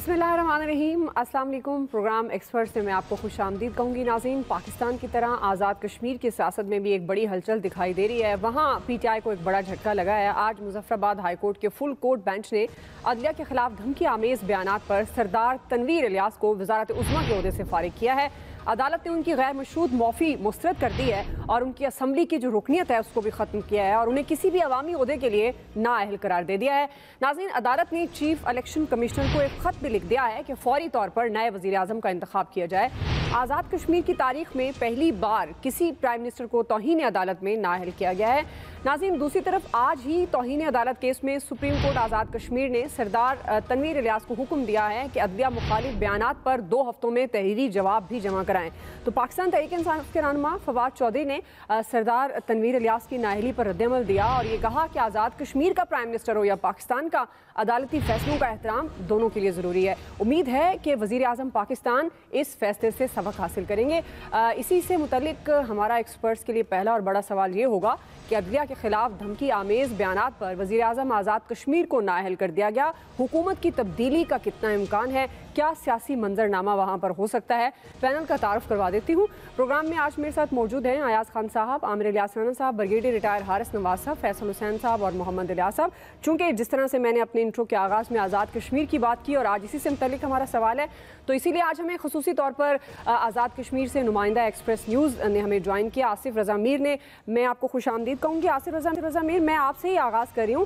बिस्मिल्लाहिर्रहमानिर्रहीम। अस्सलाम वालेकुम। प्रोग्राम एक्सपर्ट से मैं आपको खुशामदीद कहूँगी। नाज़रीन, पाकिस्तान की तरह आज़ाद कश्मीर की सियासत में भी एक बड़ी हलचल दिखाई दे रही है। वहाँ PTI को एक बड़ा झटका लगा है। आज मुजफ्फराबाद हाई कोर्ट के फुल कोर्ट बेंच ने अदलिया के खिलाफ धमकी आमेज़ बयानात पर सरदार तनवीर इलियास को वज़ारत उज़्मा के ओहदे से फारिग किया है। अदालत ने उनकी गैर मशरूत मौफ़ी मुस्तरद कर दी है और उनकी असम्बली की जो रुकनीत है उसको भी ख़त्म किया है और उन्हें किसी भी अवामी ओहदे के लिए नाअहल करार दे दिया है। नाज़रीन, अदालत ने चीफ इलेक्शन कमिश्नर को एक ख़त भी लिख दिया है कि फौरी तौर पर नए वज़ीर आज़म का इंतखाब किया जाए। आज़ाद कश्मीर की तारीख में पहली बार किसी प्राइम मिनिस्टर को तौहीन अदालत में नाअहल किया गया है। नाज़रीन, दूसरी तरफ आज ही तौहीन अदालत केस में सुप्रीम कोर्ट आज़ाद कश्मीर ने सरदार तनवीर इलियास को हुक्म दिया है कि अदलिया मुखालिफ बयानात पर 2 हफ्तों में तहरीरी जवाब भी जमा कराएं। तो पाकिस्तान तहरीक इंसाफ के रहनुमा फवाद चौधरी ने सरदार तनवीर इलियास की नाअहली पर रद्दअमल दिया और ये कहा कि आज़ाद कश्मीर का प्राइम मिनिस्टर हो या पाकिस्तान का, अदालती फैसलों का एहतराम दोनों के लिए ज़रूरी है। उम्मीद है कि वज़ीर आज़म पाकिस्तान इस फैसले से सबक हासिल करेंगे। इसी से मुतल्लिक हमारा एक्सपर्ट्स के लिए पहला और बड़ा सवाल ये होगा कि अदलिया के खिलाफ धमकी आमेज़ बयानात पर वज़ीर आज़म आज़ाद कश्मीर को नाअहल कर दिया गया। हुकूमत की तब्दीली का कितना इम्कान है? क्या सियासी मंजरनामा वहाँ पर हो सकता है? पैनल का तारुफ करवा देती हूँ। प्रोग्राम में आज मेरे साथ मौजूद हैं अयाज खान साहब, आमिर इलियास राना साहब, ब्रिगेडियर रिटायर हारिस नवाज साहब, फैसल हुसैन साहब और मोहम्मद इलियास साहब। चूँकि जिस तरह से मैंने अपने इंट्रो के आगाज़ में आज़ाद कश्मीर की बात की और आज इसी से मुतल्लिक हमारा सवाल है, तो इसीलिए आज हमें खुसूसी तौर पर आज़ाद कश्मीर से नुमाइंदा एक्सप्रेस न्यूज़ ने हमें ज्वाइन किया, आसिफ रज़ा मीर ने। मैं आपको खुशामदीद कहूँगी। आसिफ रज़ा मीर, मैं आपसे ही आगाज़ कर रही हूँ।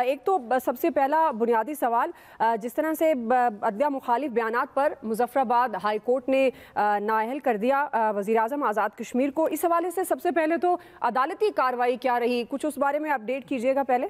एक तो सबसे पहला बुनियादी सवाल, जिस तरह से अदलिया मुखालिफ बयानात पर मुजफ्फराबाद हाई कोर्ट ने नाअहल कर दिया वज़ीर आज़म आज़ाद कश्मीर को, इस हवाले से सबसे पहले तो अदालती कार्रवाई क्या रही, कुछ उस बारे में अपडेट कीजिएगा पहले।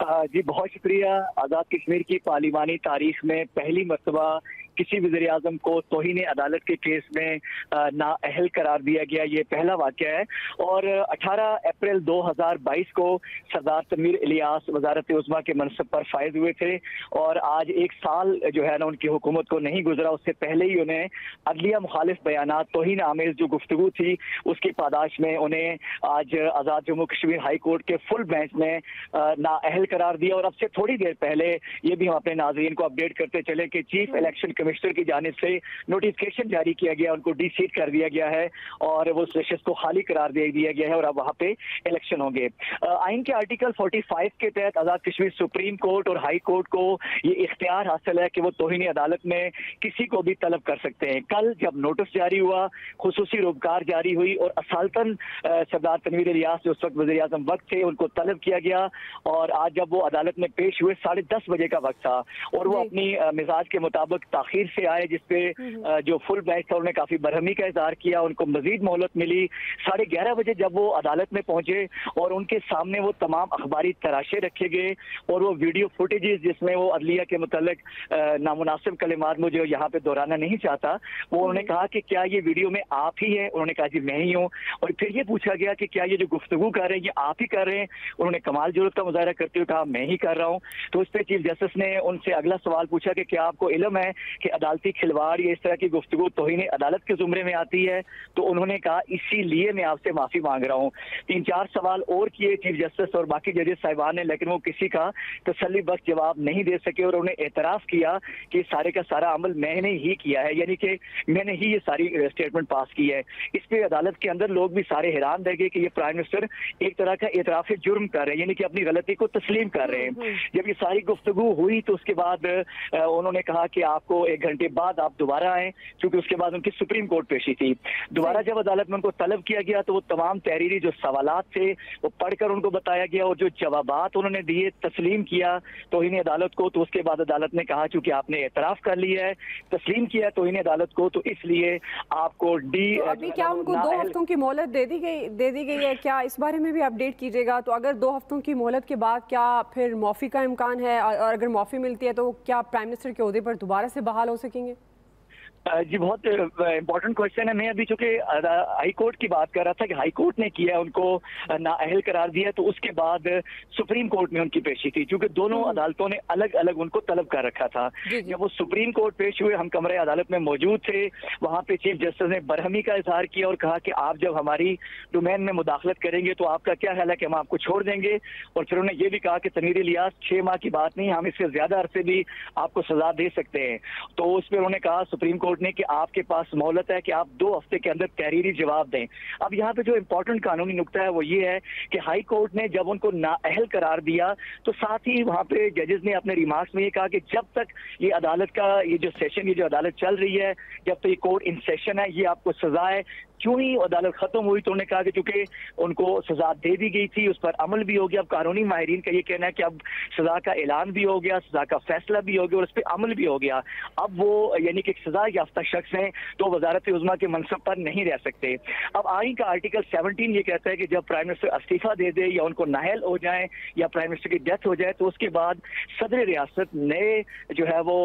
जी बहुत शुक्रिया। आज़ाद कश्मीर की पार्लिमानी तारीख में पहली मरतबा किसी वज़ीर आज़म को तौहीन अदालत के केस में नाअहल करार दिया गया, ये पहला वाक़या है। और 18 अप्रैल 2022 को सरदार तनवीर इलियास वज़ारत उज़्मा के मनसब पर फायज हुए थे और आज 1 साल जो है ना उनकी हुकूमत को नहीं गुजरा, उससे पहले ही उन्हें अदलिया मुखालिफ बयानात, तौहीन आमेज़ जो गुफ्तगू थी उसकी पादाश में उन्हें आज आज़ाद जम्मू कश्मीर हाई कोर्ट के फुल बेंच ने नाअहल करार दिया। और अब से थोड़ी देर पहले ये भी हम अपने नाज़रीन को अपडेट करते चले कि चीफ इलेक्शन कमिश्नर की जानिब से नोटिफिकेशन जारी किया गया, उनको डीसीट कर दिया गया है और वो सेशंस को खाली करार दे दिया गया है और अब वहाँ पे इलेक्शन होंगे। आइन के आर्टिकल 45 के तहत आज़ाद कश्मीर सुप्रीम कोर्ट और हाई कोर्ट को ये इख्तियार हासिल है कि वो तौहीन अदालत में किसी को भी तलब कर सकते हैं। कल जब नोटिस जारी हुआ, खुसूसी रोबकार जारी हुई और असालतन सरदार तनवीर इलियास जो उस वक्त वज़ीर आज़म वक्त थे उनको तलब किया गया और आज जब वो अदालत में पेश हुए 10:30 बजे का वक्त था और वो अपनी मिजाज के मुताबिक ताखीर से आए, जिसपे जो फुल बेंच था उन्होंने काफी बरहमी का इजहार किया, उनको मजीद मोहलत मिली। 11:30 बजे जब वो अदालत में पहुंचे और उनके सामने वो तमाम अखबारी तराशे रखे गए और वो वीडियो फुटेजेस जिसमें वो अदलिया के मुतल्लिक नामुनासिब कलिमात मुझे यहाँ पे दोहराना नहीं चाहता, वो उन्होंने कहा कि क्या ये वीडियो में आप ही हैं? उन्होंने कहा जी मैं ही हूँ। और फिर ये पूछा गया कि क्या ये जो गुफ्तगू कर रहे हैं ये आप ही कर रहे हैं? उन्होंने कमाल जुर्रत का मुजाहरा करते हुए कहा मैं ही कर रहा हूँ। तो उस पर चीफ जस्टिस ने उनसे अगला सवाल पूछा कि क्या आपको इल्म है कि अदालती खिलवाड़ या इस तरह की गुफ्तगू तौहीन अदालत के जुमरे में आती है? तो उन्होंने कहा इसीलिए मैं आपसे माफी मांग रहा हूँ। 3-4 सवाल और किए चीफ जस्टिस और बाकी जजेस साहिबान ने, लेकिन वो किसी का तसल्ली बख्श जवाब नहीं दे सके और उन्हें एतराफ किया कि सारे का सारा अमल मैंने ही किया है, यानी कि मैंने ही ये सारी स्टेटमेंट पास की है। इस पे अदालत के अंदर लोग भी सारे हैरान रह गए कि ये प्राइम मिनिस्टर एक तरह का एतराफ जुर्म कर रहे हैं, यानी कि अपनी गलती को तस्लीम कर रहे हैं। जब ये सारी गुफ्तगू हुई तो उसके बाद उन्होंने कहा कि आपको 1 घंटे बाद आप दोबारा आए, क्योंकि उसके बाद उनकी सुप्रीम कोर्ट पेशी थी। दोबारा जब अदालत में उनको तलब किया गया तो वो तमाम तहरीरी जो सवालात थे वो पढ़कर उनको बताया गया और जो जवाबात उन्होंने दिए तस्लीम किया तौहीन अदालत को। तो उसके बाद अदालत ने कहा चूंकि आपने एतराफ कर लिया है, तस्लीम किया तौहीन अदालत को, तो इसलिए आपको तो अभी क्या उनको 2 हफ्तों की मोहलत दे दी गई है? क्या इस बारे में भी अपडेट कीजिएगा। तो अगर 2 हफ्तों की मोहलत के बाद क्या फिर मौफी का इम्कान है और अगर मौफी मिलती है तो क्या प्राइम मिनिस्टर के ओहदे पर दोबारा से बहाल हो सकेंगे? जी बहुत इम्पोर्टेंट क्वेश्चन है। मैं अभी चूंकि हाई कोर्ट की बात कर रहा था कि हाई कोर्ट ने किया, उनको नाअहल करार दिया, तो उसके बाद सुप्रीम कोर्ट में उनकी पेशी थी, क्योंकि दोनों अदालतों ने अलग अलग उनको तलब कर रखा था। जब वो सुप्रीम कोर्ट पेश हुए, हम कमरे अदालत में मौजूद थे, वहां पे चीफ जस्टिस ने बरहमी का इजहार किया और कहा कि आप जब हमारी डोमेन में मुदाखलत करेंगे तो आपका क्या ख्याल है कि हम आपको छोड़ देंगे। और फिर उन्होंने ये भी कहा कि तनवीर इलियास 6 माह की बात नहीं, हम इससे ज्यादा अरसे भी आपको सजा दे सकते हैं। तो उस पर उन्होंने कहा सुप्रीम कोर्ट ने कि आपके पास मोहलत है कि आप 2 हफ्ते के अंदर तहरीरी जवाब दें। अब यहाँ पे जो इंपॉर्टेंट कानूनी नुक्ता है वो ये है कि हाई कोर्ट ने जब उनको नाअहल करार दिया तो साथ ही वहां पे जजेस ने अपने रिमार्क्स में ये कहा कि जब तक ये अदालत का ये जो अदालत चल रही है, जब तक ये कोर्ट इन सेशन है, ये आपको सजा है। क्यों ही अदालत खत्म हुई तो उन्होंने कहा कि चूंकि उनको सजा दे दी गई थी, उस पर अमल भी हो गया। अब कानूनी माहिरीन का ये कहना है कि अब सजा का ऐलान भी हो गया, सजा का फैसला भी हो गया और उस पर अमल भी हो गया। अब वो यानी कि सजा याफ्ता शख्स हैं तो वजारत उज़्मा के मनसब पर नहीं रह सकते। अब आइन का आर्टिकल 17 ये कहता है कि जब प्राइम मिनिस्टर इस्तीफा दे दे या उनको नाअहल हो जाए या प्राइम मिनिस्टर की डेथ हो जाए तो उसके बाद सदर रियासत नए जो है वो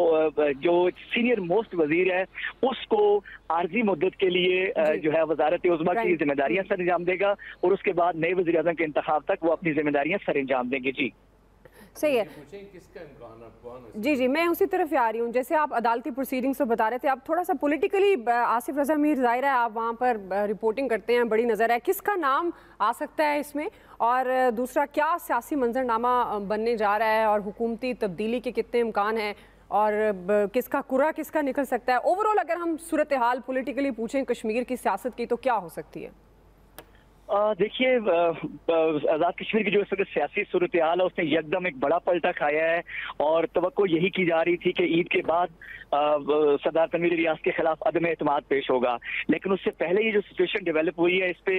जो सीनियर मोस्ट वजीर है उसको आर्जी मुद्दत के लिए जो है वजारत उज़्मा की जिम्मेदारियां सर अंजाम देगा और उसके बाद नए वज़ीर आज़म के इंतखाब तक वो अपनी जिम्मेदारियां सर अंजाम देंगे। जी सही है। जी जी, मैं उसी तरफ आ रही हूँ। जैसे आप अदालती प्रोसीडिंग्स तो बता रहे थे, आप थोड़ा सा पॉलिटिकली आसिफ रजा मीर, ज़ाहिर है आप वहाँ पर रिपोर्टिंग करते हैं, बड़ी नज़र है, किसका नाम आ सकता है इसमें? और दूसरा, क्या सियासी मंजरनामा बनने जा रहा है और हुकूमती तब्दीली के कितने इम्कान हैं और किसका कुरा किसका निकल सकता है? ओवरऑल अगर हम सूरत हाल पॉलिटिकली पूछें कश्मीर की सियासत की तो क्या हो सकती है? देखिए, आज़ाद कश्मीर की जो इस वक्त सियासी सूरत हाल है उसने यकदम एक बड़ा पलटा खाया है और तवक्को यही की जा रही थी कि ईद के बाद सरदार तनवीर इलियास के खिलाफ अदम एतमाद पेश होगा। लेकिन उससे पहले ये जो सिचुएशन डेवलप हुई है, इस पे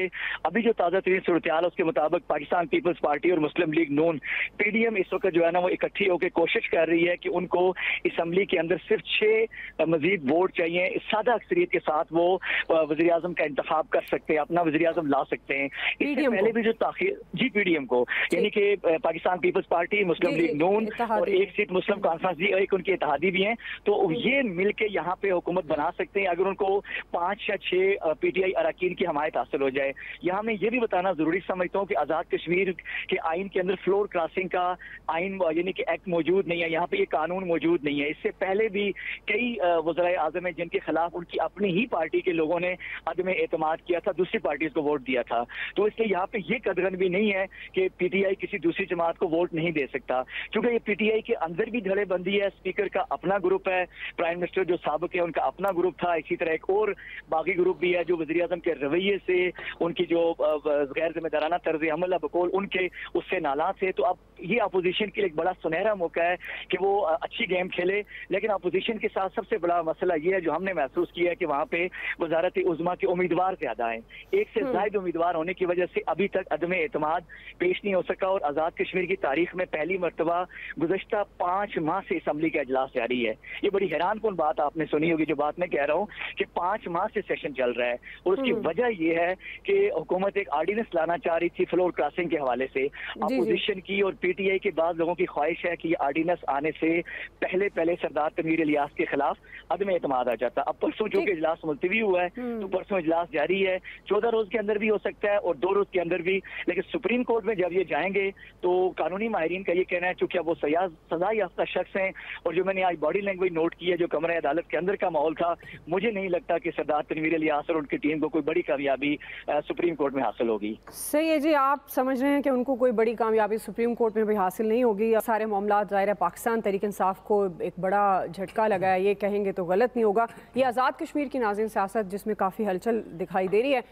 अभी जो ताज़ा तरीन सूरत हाल है उसके मुताबिक पाकिस्तान पीपल्स पार्टी और मुस्लिम लीग नून PDM इस वक्त जो है ना वो इकट्ठी होकर कोशिश कर रही है कि उनको असम्बली के अंदर सिर्फ 6 मजीद वोट चाहिए। इस सादा अक्सरियत के साथ वो वज़ीर आज़म का इंतखाब कर सकते हैं, अपना वज़ीर आज़म ला सकते हैं। इससे पहले भी जो ताखीर जी PDM को यानी कि पाकिस्तान पीपल्स पार्टी, मुस्लिम लीग नून और एक सीट मुस्लिम कॉन्फ्रेंस जी, एक उनकी इत्तेहादी भी हैं, तो ये मिलके यहाँ पे हुकूमत बना सकते हैं अगर उनको 5 या 6 PTI अरकान की हमायत हासिल हो जाए। यहाँ मैं ये भी बताना जरूरी समझता हूँ कि आज़ाद कश्मीर के आइन के अंदर फ्लोर क्रॉसिंग का आइन यानी कि एक्ट मौजूद नहीं है, यहाँ पे ये कानून मौजूद नहीं है। इससे पहले भी कई वज़राए आज़म हैं जिनके खिलाफ उनकी अपनी ही पार्टी के लोगों ने अदम एतमाद किया था, दूसरी पार्टीज को वोट दिया था। तो इसलिए यहाँ पे ये कदगन भी नहीं है कि PTI किसी दूसरी जमात को वोट नहीं दे सकता, क्योंकि ये PTI के अंदर भी धड़ेबंदी है। स्पीकर का अपना ग्रुप है, प्राइम मिनिस्टर जो साबिक है उनका अपना ग्रुप था, इसी तरह एक और बागी ग्रुप भी है जो वज़ीर आज़म के रवैये से, उनकी जो गैर जिम्मेदाराना तर्ज अमल है बकौल उनके, उससे नाला थे। तो अब ये अपोजिशन के लिए एक बड़ा सुनहरा मौका है कि वो अच्छी गेम खेले। लेकिन अपोजिशन के साथ सबसे बड़ा मसला ये है जो हमने महसूस किया है कि वहाँ पे वजारत उज़्मा के उम्मीदवार ज्यादा हैं, एक से ज्यादा उम्मीदवार होने की वजह से अभी तक अदम एतमाद पेश नहीं हो सका। और आज़ाद कश्मीर की तारीख में पहली मरतबा गुज़श्ता 5 माह से असम्बली का इजलास जारी है। ये बड़ी हैरान कुन बात आपने सुनी होगी जो बात मैं कह रहा हूँ कि 5 माह से सेशन चल रहा है। और उसकी वजह यह है कि हुकूमत एक आर्डिनेंस लाना चाह रही थी फ्लोर क्रॉसिंग के हवाले से। अपोजिशन की और PTI के बाद लोगों की ख्वाहिश है कि ये आर्डिनेंस आने से पहले पहले सरदार तनवीर इलियास के खिलाफ अदम एतमाद आ जाता। अब परसों चूंकि इजलास मुलतवी हुआ है तो परसों इजलास जारी है, 14 रोज के अंदर भी हो सकता है और 2 रोज के अंदर भी। लेकिन सुप्रीम कोर्ट में जब ये जाएंगे तो कानूनी माहिरीन का ये कहना है चूंकि अब वो सजा याफ्ता शख्स हैं और जो मैंने आज बॉडी लैंग्वेज नोट की है, जो कमरे अदालत के अंदर का माहौल था, मुझे नहीं लगता कि सरदार तनवीर इलियास और उनकी टीम को कोई बड़ी कामयाबी सुप्रीम कोर्ट में हासिल होगी। सही है जी, आप समझ रहे हैं कि उनको कोई बड़ी कामयाबी सुप्रीम कोर्ट में भी हासिल नहीं होगी। सारे मामला ज़ाहिर है पाकिस्तान तहरीक इंसाफ को एक बड़ा झटका लगा है, ये कहेंगे तो गलत नहीं होगा। ये आज़ाद कश्मीर की नाज़िन सियासत जिसमें काफ़ी हलचल दिखाई दे रही है,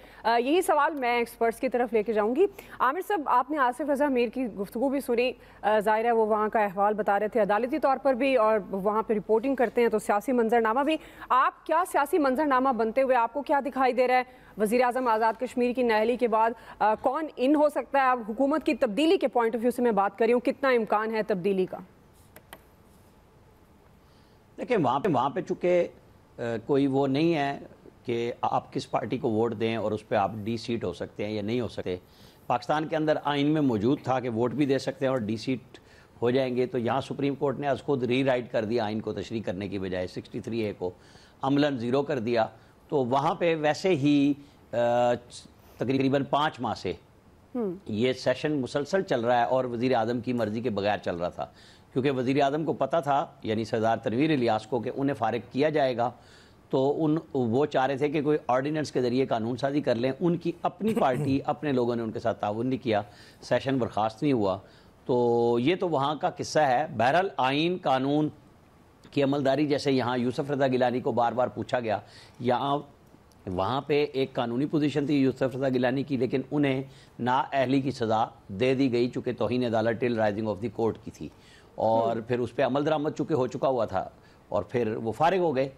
यही सवाल मैं एक्सपर्ट्स की तरफ लेके जाऊँगी। आमिर साहब, आपने आसिफ रजा मीर की गुफ्तगू भी सुनी, ज़ाहिर है वो वहाँ का अहवाल बता रहे थे अदालती तौर पर भी और वहाँ पर रिपोर्टिंग करते हैं तो सियासी मंजरनामा भी। आप क्या सियासी मंजरनामा बनते हुए आपको क्या दिखाई दे रहा है? वज़ीर आज़म आज़ाद कश्मीर की नाअहली के बाद कौन इन हो सकता है? अब हुकूमत की तब्दीली के पॉइंट ऑफ व्यू से मैं बात कर रही हूँ, कितना इम्कान है तब्दीली का? देखिए, वहाँ पे चूँकि कोई वो नहीं है कि आप किस पार्टी को वोट दें और उस पर आप डी सीट हो सकते हैं या नहीं हो सकते। पाकिस्तान के अंदर आइन में मौजूद था कि वोट भी दे सकते हैं और डी सीट हो जाएंगे। तो यहाँ सुप्रीम कोर्ट ने आज खुद री राइट कर दिया आइन को तशरीह करने की बजाय 63A को अमलन ज़ीरो कर दिया। तो वहाँ पे वैसे ही तकरीबन 5 माह से ये सेशन मुसलसल चल रहा है और वज़ीर आज़म की मर्ज़ी के बगैर चल रहा था, क्योंकि वज़ीर आज़म को पता था, यानी सरदार तनवीर इलियास को, कि उन्हें फ़ारिग किया जाएगा। तो वो चाह रहे थे कि कोई ऑर्डिनेंस के ज़रिए कानून साजी कर लें। उनकी अपनी पार्टी अपने लोगों ने उनके साथ ताउन नहीं किया, सेशन बर्खास्त नहीं हुआ। तो ये तो वहाँ का किस्सा है। बहरहाल आइन कानून की अमलदारी, जैसे यहाँ यूसुफ रज़ा गिलानी को बार बार पूछा गया, यहाँ वहाँ पे एक कानूनी पोजीशन थी यूसुफ रज़ा गिलानी की, लेकिन उन्हें नाअहली की सज़ा दे दी गई चूँकि तौहीन अदालत till rising of the court की थी, और फिर उस पर अमल दरामद चूँकि हो चुका हुआ था और फिर वो फारिग हो गए।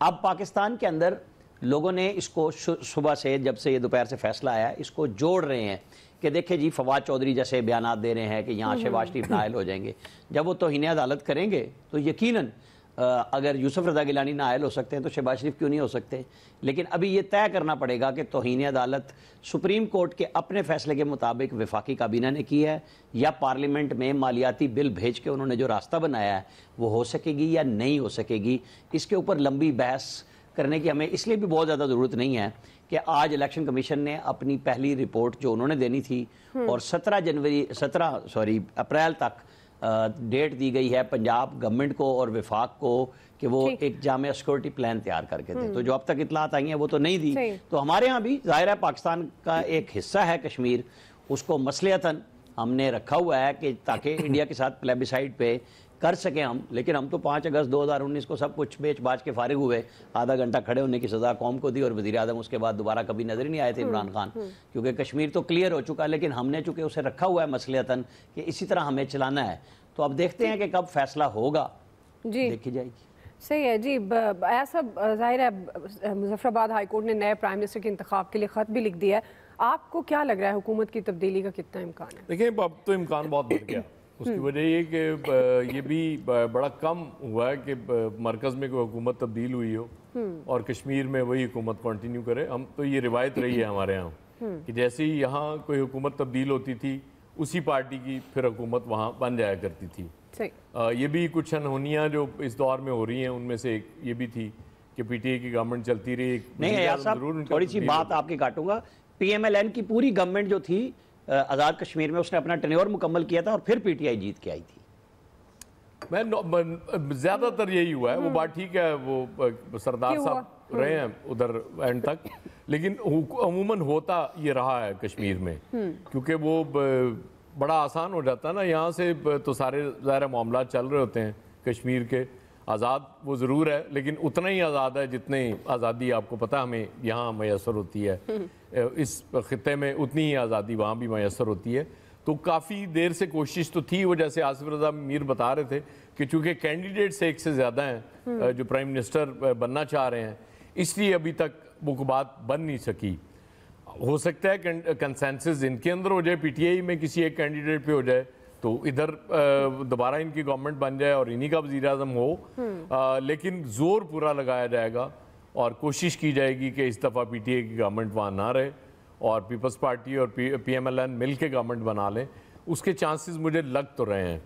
अब पाकिस्तान के अंदर लोगों ने इसको सुबह से, जब से ये दोपहर से फैसला आया, इसको जोड़ रहे हैं कि देखिए जी, फवाद चौधरी जैसे बयानात दे रहे हैं कि यहाँ शहबाज शरीफ नाअहल हो जाएंगे। जब वो तौहीन अदालत करेंगे तो यकीनन अगर यूसुफ रज़ा गिलानी नाअहल हो सकते हैं तो शहबाज शरीफ क्यों नहीं हो सकते। लेकिन अभी ये तय करना पड़ेगा कि तौहीन अदालत सुप्रीम कोर्ट के अपने फैसले के मुताबिक वफाकी काबीना ने की है, या पार्लियामेंट में मालियाती बिल भेज के उन्होंने जो रास्ता बनाया है वो हो सकेगी या नहीं हो सकेगी। इसके ऊपर लंबी बहस करने की हमें इसलिए भी बहुत ज़्यादा ज़रूरत नहीं है कि आज इलेक्शन कमीशन ने अपनी पहली रिपोर्ट जो उन्होंने देनी थी, और 17 अप्रैल तक डेट दी गई है पंजाब गवर्नमेंट को और वफाक को कि वो एक जामे सिक्योरिटी प्लान तैयार करके दें। तो जो अब तक इतलात आई हैं वो तो नहीं दी। तो हमारे यहाँ भी जाहिर है पाकिस्तान का एक हिस्सा है कश्मीर, उसको मसलियतन हमने रखा हुआ है कि ताकि इंडिया के साथ प्लेबिसाइड पे कर सकें हम। लेकिन हम तो 5 अगस्त 2019 को सब कुछ बेच बाज के फारिग हुए, आधा घंटा खड़े होने की सज़ा कौम को दी, और वज़ीर आज़म उसके बाद दोबारा कभी नजर ही नहीं आए थे इमरान खान, क्योंकि कश्मीर तो क्लियर हो चुका। लेकिन हमने चूँकि उसे रखा हुआ है मसलियतन कि इसी तरह हमें चलाना है। तो अब देखते हैं कि कब फैसला होगा, जी देखी जाएगी। सही है जी। ऐसा जाहिर है मुजफ्फराबाद हाई कोर्ट ने नए प्राइम मिनिस्टर के इंतखाब के लिए ख़त भी लिख दिया है। आपको क्या लग रहा है हुकूमत की तब्दीली का कितना इम्कान है? देखिए, अब तो इम्कान बहुत बढ़ गया। उसकी वजह ये कि ये भी बड़ा कम हुआ है कि मरकज़ में कोई हुकूमत तब्दील हुई हो और कश्मीर में वही हुकूमत कंटिन्यू करे। हम तो ये रिवायत रही है हमारे यहाँ कि जैसे ही यहाँ कोई हुकूमत तब्दील होती थी, उसी पार्टी की फिर हुकूमत वहाँ बन जाया करती थी। ये भी कुछ अनहोनियाँ जो इस दौर में हो रही हैं, उनमें से एक ये भी थी कि पीटीआई की गवर्नमेंट चलती रही। नहीं यार साहब, थोड़ी सी बात आपकी काटूंगा। PMLN की पूरी गवर्नमेंट जो थी आज़ाद कश्मीर में, उसने अपना टेन्योर मुकम्मल किया था और फिर पीटीआई जीत के आई थी। मैं ज़्यादातर यही हुआ है। वो बात ठीक है, वो सरदार साहब रहे हैं उधर एंड तक, लेकिन अमूमन होता ये रहा है कश्मीर में, क्योंकि वो बड़ा आसान हो जाता है ना, यहाँ से तो सारे ज़ाहिर मामला चल रहे होते हैं कश्मीर के। आज़ाद वो ज़रूर है, लेकिन उतना ही आज़ाद है जितनी आज़ादी आपको पता हमें यहाँ मैसर होती है। इस खित्ते में उतनी ही आज़ादी वहाँ भी मैसर होती है। तो काफ़ी देर से कोशिश तो थी, वो जैसे आसिफ रज़ा मीर बता रहे थे कि चूँकि कैंडिडेट्स एक से ज़्यादा हैं जो प्राइम मिनिस्टर बनना चाह रहे हैं, इसलिए अभी तक वो बात बन नहीं सकी। हो सकता है कंसेंसस इनके अंदर हो जाए, पीटीआई में किसी एक कैंडिडेट पे हो जाए, तो इधर दोबारा इनकी गवर्नमेंट बन जाए और इन्हीं का वज़ीर आज़म हो। लेकिन जोर पूरा लगाया जाएगा और कोशिश की जाएगी कि इस दफ़ा पीटीआई की गवर्नमेंट वहाँ ना रहे और पीपल्स पार्टी और PMLN मिल के गवर्नमेंट बना लें। उसके चांसेस मुझे लग तो रहे हैं,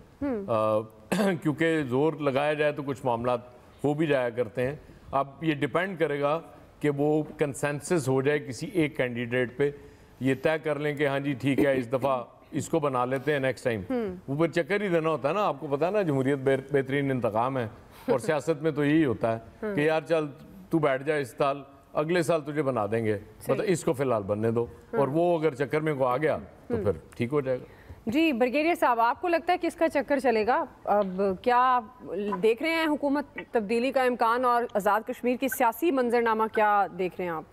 क्योंकि जोर लगाया जाए तो कुछ मामला हो भी जाया करते हैं। अब ये डिपेंड करेगा कि वो कंसेंसस हो जाए किसी एक कैंडिडेट पे, ये तय कर लें कि हाँ जी ठीक है, इस दफ़ा इसको बना लेते हैं नेक्स्ट टाइम। वो फिर चक्कर ही देना होता है ना, आपको पता है ना, जमहूरियत बेहतरीन इंतकाम है, और सियासत में तो यही होता है कि यार चल तू बैठ जा इस साल, अगले साल तुझे बना देंगे, मतलब इसको फिलहाल बनने दो, और वो अगर चक्कर में को आ गया तो फिर ठीक हो जाएगा। जी ब्रिगेडियर साहब, आपको लगता है किसका चक्कर चलेगा? अब क्या देख रहे हैं हुकूमत तब्दीली का इम्कान, और आज़ाद कश्मीर की सियासी मंजरनामा क्या देख रहे हैं आप?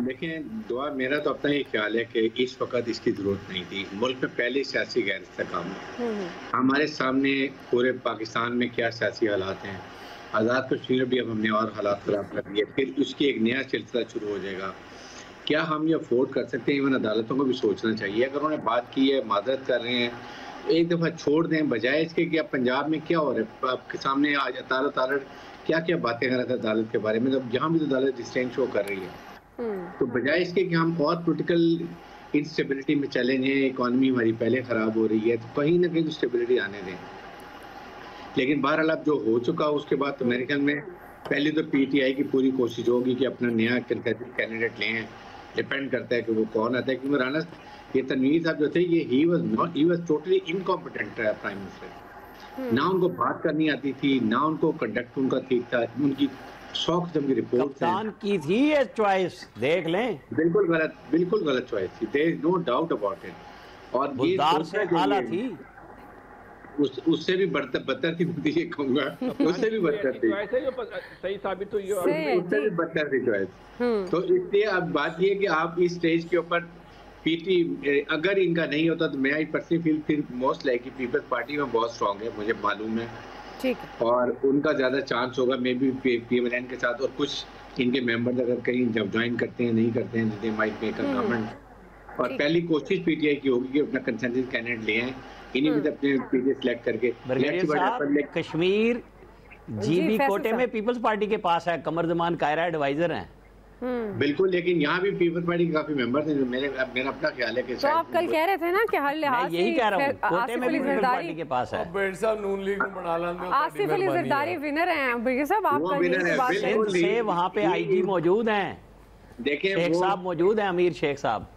देखें दुआ, मेरा तो अपना ही ख्याल है कि इस वक्त इसकी ज़रूरत नहीं थी। मुल्क में पहले सियासी गैर इस्तेकाम है, हमारे सामने पूरे पाकिस्तान में क्या सियासी हालात हैं। आज़ाद कश्मीर भी अब हमने और हालात ख़राब कर दिए, फिर उसकी एक नया सिलसिला शुरू हो जाएगा। क्या हम ये अफोर्ड कर सकते हैं? इवन अदालतों को भी सोचना चाहिए। अगर उन्होंने बात की है, माजरत कर रहे हैं, एक दफ़ा छोड़ दें, बजाय इसके कि अब पंजाब में क्या हो रहा है आपके सामने आज अदालत क्या क्या बातें कर रहा था अदालत के बारे में, जब यहाँ भी तो अदालत डिस्टेंस शो कर रही है। तो बजाय इसके कि हम और पोलिटिकल इंस्टेबिलिटी में चले जाएं, इकॉनमी हमारी पहले ख़राब हो रही है, तो कहीं ना कहीं तो स्टेबिलिटी आने दें। लेकिन बहरहाल अब जो हो चुका उसके बाद तो मेरे ख्याल में पहले तो पीटीआई की पूरी कोशिश होगी कि अपना नया कैंडिडेट लें, डिपेंड करता है कि वो कौन आता है, क्योंकि राना ये तनवीर साहब जो थे ये he was totally incompetent prime minister. ना उनको बात करनी आती थी, ना उनको कंडक्ट उनका ठीक था, उनकी 100 किस्म की रिपोर्ट कप्तान की थी ये चॉइस, देख लें। बिल्कुल गलत चॉइस थी, there is no doubt about it. और ये बुलदार से आला थी, उससे भी बदतर थी, मुझे ये कहूंगा उससे भी बदतर थी, सही साबित हुई है, उससे भी बदतर थी चॉइस। तो इसलिए अब बात ये है कि आप इस स्टेज के ऊपर पीटी अगर इनका नहीं होता तो मैं पर्सनली फील फिर मोस्ट लाइक पीपल्स पार्टी में बहुत स्ट्रांग है, मुझे मालूम है, ठीक, और उनका ज्यादा चांस होगा मे बी पीएमएलएन के साथ, और कुछ इनके मेंबर्स अगर कहीं जब ज्वाइन करते हैं नहीं करते हैं they might make a government. और पहली कोशिश पीटीआई की होगी कि अपना कंसेंसस कैंडिडेट ले आए, इन्हीं में अपने पीटीआई सिलेक्ट करके। कश्मीर जीबी कोटे में पीपल्स पार्टी के पास है, कमर जमान कायरा एडवाइजर हैं। बिल्कुल, लेकिन यहाँ भी पीपल्स पार्टी के काफी मेंबर्स हैं। मेरा अपना ख्याल है कि तो आप कल कह रहे थे ना कि हर लिहाज यही कह रहा हूँ, कोटे में भी पीपल्स पार्टी के पास है। आसिफ अली जरदारी विनर हैं बिरगी साहब, आप सिंध से वहाँ पे आईजी मौजूद हैं, देखिए शेख साहब मौजूद हैं, अमीर शेख साहब।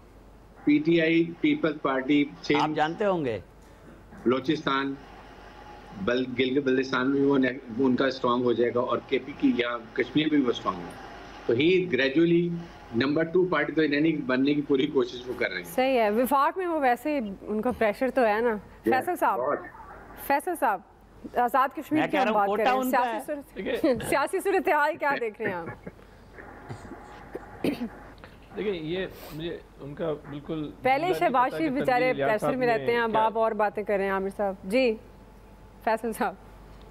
पीटीआई पीपल्स पार्टी आप जानते होंगे, बलोचिस्तान गिलगित बल्तिस्तान में वो उनका स्ट्रांग हो जाएगा, और केपी की यहाँ कश्मीर में भी वो स्ट्रांग है। तो ही ग्रेजुअली नंबर 2 पार्टी तो इन्हें बनने की पूरी कोशिश वो कर रहे हैं। सही है, विफाक में वो वैसे उनका प्रेशर तो है ना। फैसल साहब आजाद कश्मीर की हम बात कर रहे हैं, सियासी सूरत हाल क्या देख रहे हैं आप? देखिए ये मुझे उनका बिल्कुल, पहले शहबाज शरीफ बेचारे प्रेशर में रहते हैं, अब आप और बातें कर रहे हैं आमिर साहब जी। फैसल साहब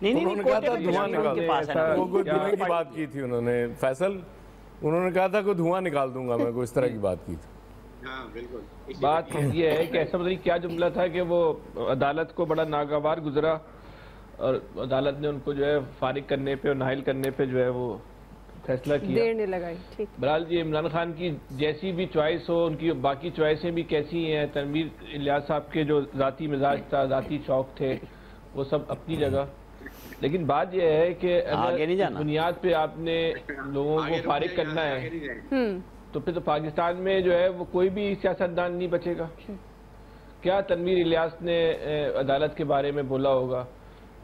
नहीं, कहा था धुआं निकाल के पास है, वो कोई धुएं की बात की थी उन्होंने, फैसल उन्होंने कहा था कोई धुआं निकाल दूंगा मैं, कोई इस तरह की बात की थी। हाँ बिल्कुल, बात ये है कि ऐसा पता नहीं क्या जुमला था कि वो अदालत को बड़ा नागवार गुजरा और अदालत ने उनको जो है फारिग करने पे और नाहिल करने पे जो है वो फैसला किया, देर नहीं लगाई। ठीक, बहरहाल जी इमरान खान की जैसी भी चॉइस हो, उनकी बाकी चॉइसें भी कैसी हैं, तनवीर इलियास साहब के जो ज़ाती मिजाज था, ज़ाती शौक थे, वो सब अपनी जगह। लेकिन बात यह है कि अगर बुनियाद पे आपने लोगों को फारिग करना है तो फिर तो पाकिस्तान में जो है वो कोई भी सियासतदान नहीं बचेगा। क्या तनवीर इलियास ने अदालत के बारे में बोला होगा,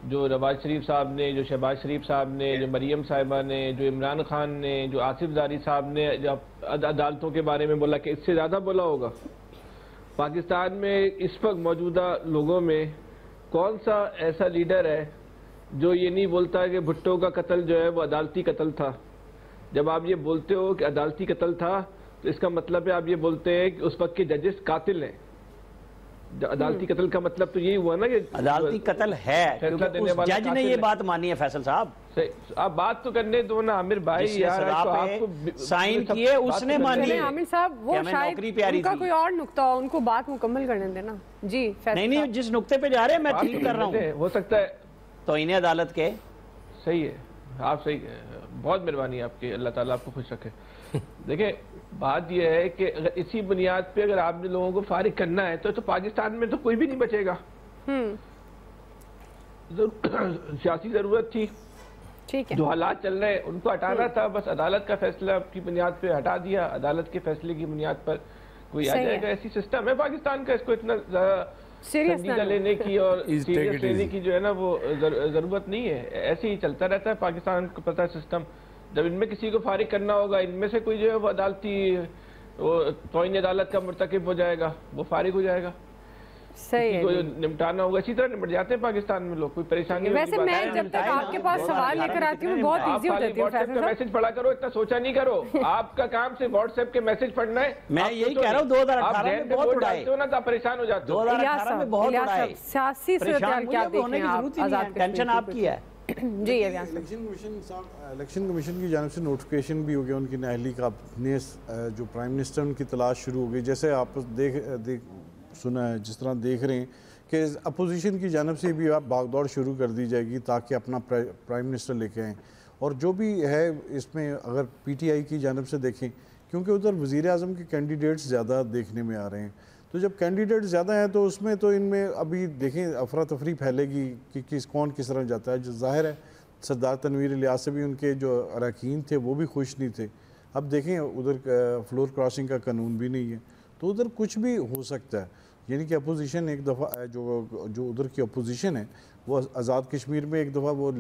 जो नवाज शरीफ साहब ने, जो शहबाज शरीफ साहब ने, जो मरियम साहिबा ने, जो इमरान खान ने, जो आसिफ ज़ारी साहब ने जब अदालतों के बारे में बोला, कि इससे ज़्यादा बोला होगा? पाकिस्तान में इस वक्त मौजूदा लोगों में कौन सा ऐसा लीडर है जो ये नहीं बोलता है कि भुट्टो का कत्ल जो है वो अदालती कत्ल था? जब आप ये बोलते हो कि अदालती कत्ल था तो इसका मतलब है आप ये बोलते हैं कि उस वक्त के जजेस कातिल हैं। अदालती कत्ल का मतलब तो यही हुआ ना कि अदालती कत्ल है, क्योंकि उस जज ने ये बात मानी है। फैसल साहब आप बात तो करने दो ना आमिर भाई, यार तो आपको साइन किए उसने मानी है। आमिर साहब वो शायद उनका कोई और नुक्ता हो, उनको बात मुकम्मल करने देना जी। नहीं, जिस नुक्ते पे जा रहे हैं मैं ठीक कर रहा हूँ, हो सकता है तो इन्हें अदालत के सही है, आप सही, बहुत मेहरबानी आपकी, अल्लाह ताला आपको खुश रखे। देखिए बात यह है कि अगर इसी बुनियाद पे अगर आपने लोगों को फारिग करना है तो पाकिस्तान में तो कोई भी नहीं बचेगा। सियासी जरूरत थी, ठीक है, जो हालात चल रहे हैं उनको हटाना था, बस अदालत का फैसला की बुनियाद पे हटा दिया। अदालत के फैसले की बुनियाद पर कोई आ जाएगा, ऐसी सिस्टम है पाकिस्तान का, इसको इतना संजीदा लेने की और सीरियस लेने की जो है ना वो जरूरत नहीं है। ऐसे ही चलता रहता है पाकिस्तान को, पता है सिस्टम। जब इनमें किसी को फारिग करना होगा, इनमें से कोई जो है वो अदालती तौहीन अदालत का मुर्तकिब हो जाएगा, वो फारिग हो जाएगा। सही है, जो निपटाना होगा इसी तरह निपट जाते हैं पाकिस्तान में लोग, कोई परेशानी। वैसे मैं जब तक आपके पास सवाल लेकर आती हूँ बहुत इजी हो जाती है। व्हाट्सएप पे मैसेज पढ़ा करो, इतना सोचा नहीं करो। आपका काम सिर्फ व्हाट्सएप के मैसेज पढ़ना है। मैं यही कह रहा हूँ 2018 में बहुत उड़ाए हो ना, तो परेशान हो जाते हो। 2018 में बहुत उड़ाए, सियासी सूरत-ए-हाल क्या होने की जरूरत ही नहीं है, टेंशन आपकी है जी। इलेक्शन कमीशन की जानिब से नोटिफिकेशन भी हो गया उनकी नाअहली का, जो प्राइम मिनिस्टर उनकी तलाश शुरू हो गई। जैसे आप सुना है, जिस तरह देख रहे हैं कि अपोजिशन की जानिब से भी आप भागदौड़ शुरू कर दी जाएगी ताकि अपना प्राइम मिनिस्टर लेके आएँ। और जो भी है इसमें अगर पीटीआई की जानिब से देखें, क्योंकि उधर वज़ीर आज़म के कैंडिडेट्स ज़्यादा देखने में आ रहे हैं, तो जब कैंडिडेट ज़्यादा हैं तो उसमें तो इनमें अभी देखें अफरा तफरी फैलेगी कि कौन किस तरह जाता है। जो ज़ाहिर है सरदार तनवीर इलियास से भी उनके जो अरकान थे वो भी खुश नहीं थे। अब देखें उधर फ्लोर क्रॉसिंग का कानून भी नहीं है, तो उधर कुछ भी हो सकता है। यानी कि अपोजिशन एक दफ़ा जो उधर की अपोजिशन है वो आज़ाद कश्मीर में एक दफ़ा वो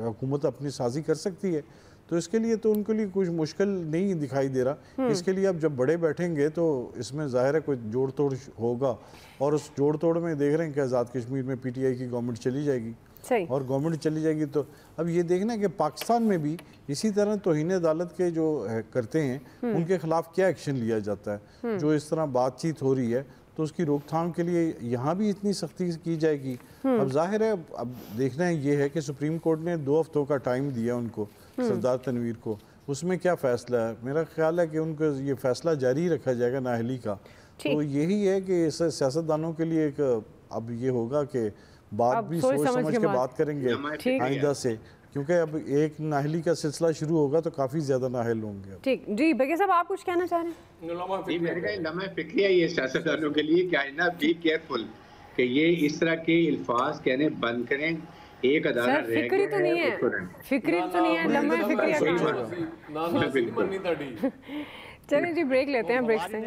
हुकूमत अपनी साजी कर सकती है, तो इसके लिए तो उनके लिए कुछ मुश्किल नहीं दिखाई दे रहा। इसके लिए अब जब बड़े बैठेंगे तो इसमें ज़ाहिर है कोई जोड़ तोड़ होगा, और उस जोड़ तोड़ में देख रहे हैं कि आज़ाद कश्मीर में PTI की गवर्नमेंट चली जाएगी, और गवर्नमेंट चली जाएगी तो अब ये देखना है कि पाकिस्तान में भी इसी तरह तौहीन अदालत के जो करते हैं उनके खिलाफ क्या एक्शन लिया जाता है। जो इस तरह बातचीत हो रही है तो उसकी रोकथाम के लिए यहाँ भी इतनी सख्ती की जाएगी। अब जाहिर है अब देखना है ये है कि सुप्रीम कोर्ट ने 2 हफ्तों का टाइम दिया उनको, सरदार तनवीर को, उसमें क्या फ़ैसला है। मेरा ख्याल है कि उनको ये फ़ैसला जारी रखा जाएगा नाअहली का। तो यही है कि इस सियासतदानों के लिए एक अब ये होगा कि बात भी सोच समझ के बात करेंगे आइंदा से, क्योंकि अब एक नाहली का सिलसिला शुरू होगा तो काफ़ी ज़्यादा नाहल होंगे। ठीक जी, बगैर साहब आप कुछ कहना चाह रहे हैं? मेरे लम्हा फिक्रिया ये सियासतदानों के लिए क्या है ना, बी केयरफुल कि ये इस तरह के अल्फाज कहने बंद करें। एक अदालत फिक्री तो नहीं है, फिक्री तो नहीं है, लम्हा फिक्रिया। चलिए जी ब्रेक लेते हैं, ब्रेक से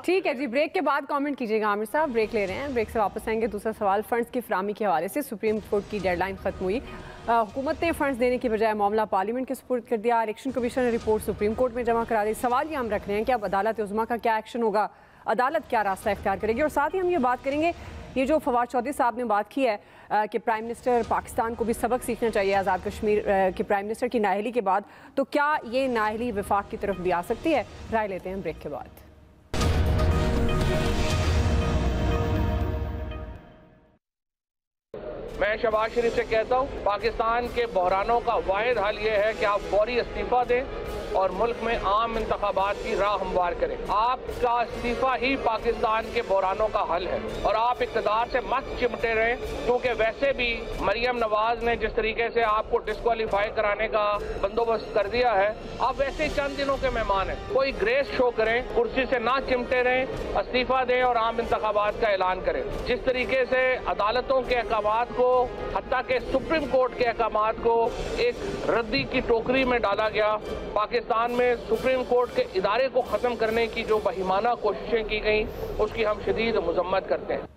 ठीक है जी, ब्रेक के बाद कमेंट कीजिएगा। आमिर साहब ब्रेक ले रहे हैं, ब्रेक से वापस आएंगे। दूसरा सवाल, फंड्स की फराहमी के हवाले से सुप्रीम कोर्ट की डेडलाइन खत्म हुई, हुकूमत ने फंड्स देने की बजाय मामला पार्लियामेंट के सुपुर्द कर दिया। इलेक्शन कमीशन ने रिपोर्ट सुप्रीम कोर्ट में जमा करा दी। सवाल ये हम रख रहे हैं कि अब अदालत उज़्मा का क्या एक्शन होगा, अदालत क्या रास्ता इख्तियार करेगी। और साथ ही हम ये बात करेंगे, ये जो फवाद चौधरी साहब ने बात की है कि प्राइम मिनिस्टर पाकिस्तान को भी सबक सीखना चाहिए आज़ाद कश्मीर के प्राइम मिनिस्टर की नाअहली के बाद, तो क्या ये नाअहली विफाक की तरफ भी आ सकती है? राय लेते हैं ब्रेक के बाद। मैं शहबाज शरीफ से कहता हूँ, पाकिस्तान के बहरानों का वाहिद हल ये है कि आप फौरी इस्तीफा दें और मुल्क में आम इंतखाबात की राह हमवार करें। आपका इस्तीफा ही पाकिस्तान के बहरानों का हल है, और आप इक़्तिदार से मत चिमटे रहें, क्योंकि वैसे भी मरियम नवाज ने जिस तरीके से आपको डिस्क्वालीफाई कराने का बंदोबस्त कर दिया है, आप वैसे चंद दिनों के मेहमान हैं। कोई ग्रेस शो करें, कुर्सी से ना चिमटे रहें, इस्तीफा दें और आम इंतखाबात का ऐलान करें। जिस तरीके से अदालतों के अहकामात को, हत्ता के सुप्रीम कोर्ट के अहकामात को एक रद्दी की टोकरी में डाला गया, पाकिस्तान में सुप्रीम कोर्ट के इदारे को ख़त्म करने की जो बहिमाना कोशिशें की गई, उसकी हम शदीद मजम्मत करते हैं।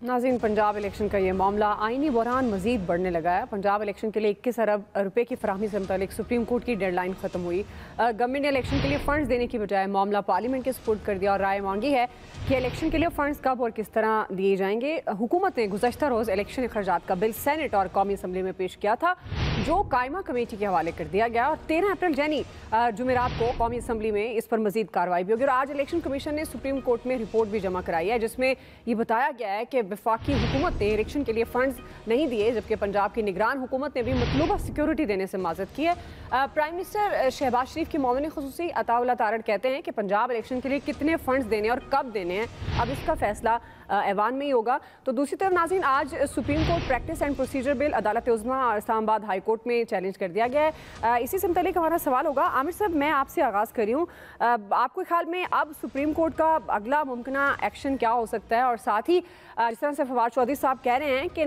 नाज़रीन, पंजाब इलेक्शन का ये मामला आईनी बहरान मजीद बढ़ने लगा है। पंजाब इलेक्शन के लिए 21 अरब रुपए की फराहमी से मुतालिक सुप्रीम कोर्ट की डेडलाइन खत्म हुई। गवर्नमेंट ने इलेक्शन के लिए फंड्स देने की बजाय मामला पार्लियामेंट के सुपुर्द कर दिया और राय मांगी है कि इलेक्शन के लिए फंड्स कब और किस तरह दिए जाएंगे। हुकूमत ने गुज़श्ता रोज़ इलेक्शन अखराजात का बिल सेनेट और कौमी असम्बली में पेश किया था, जो कायमा कमेटी के हवाले कर दिया गया, और 13 अप्रैल यानी जुमेरात को कौमी असम्बली में इस पर मजीद कार्रवाई भी होगी। और आज इलेक्शन कमीशन ने सुप्रीम कोर्ट में रिपोर्ट भी जमा कराई है, जिसमें ये बताया गया है कि वफाकी हुकूमत ने इलेक्शन के लिए फंड्स नहीं दिए, जबकि पंजाब की निगरान हुकूमत ने भी मतलूबा सिक्योरिटी देने से माजरत की है। प्राइम मिनिस्टर शहबाज शरीफ की मौमन खुसूसी अताउल्लाह तारड़ कहते हैं कि पंजाब इलेक्शन के लिए कितने फंड्स देने और कब देने हैं, अब इसका फैसला ऐवान में ही होगा। तो दूसरी तरफ नाज़रीन, आज supreme court practice and procedure bill अदालत उज़्मा और इस्लामाबाद हाई कोर्ट में चैलेंज कर दिया गया है। इसी से मुताल्लिक हमारा सवाल होगा। आमिर साहब, मैं आपसे आगाज़ कर रही हूँ, आपके ख्याल में अब सुप्रीम कोर्ट का अगला मुमकिना एक्शन क्या हो सकता है? और साथ ही जिस तरह से फवाद चौधरी साहब कह रहे हैं कि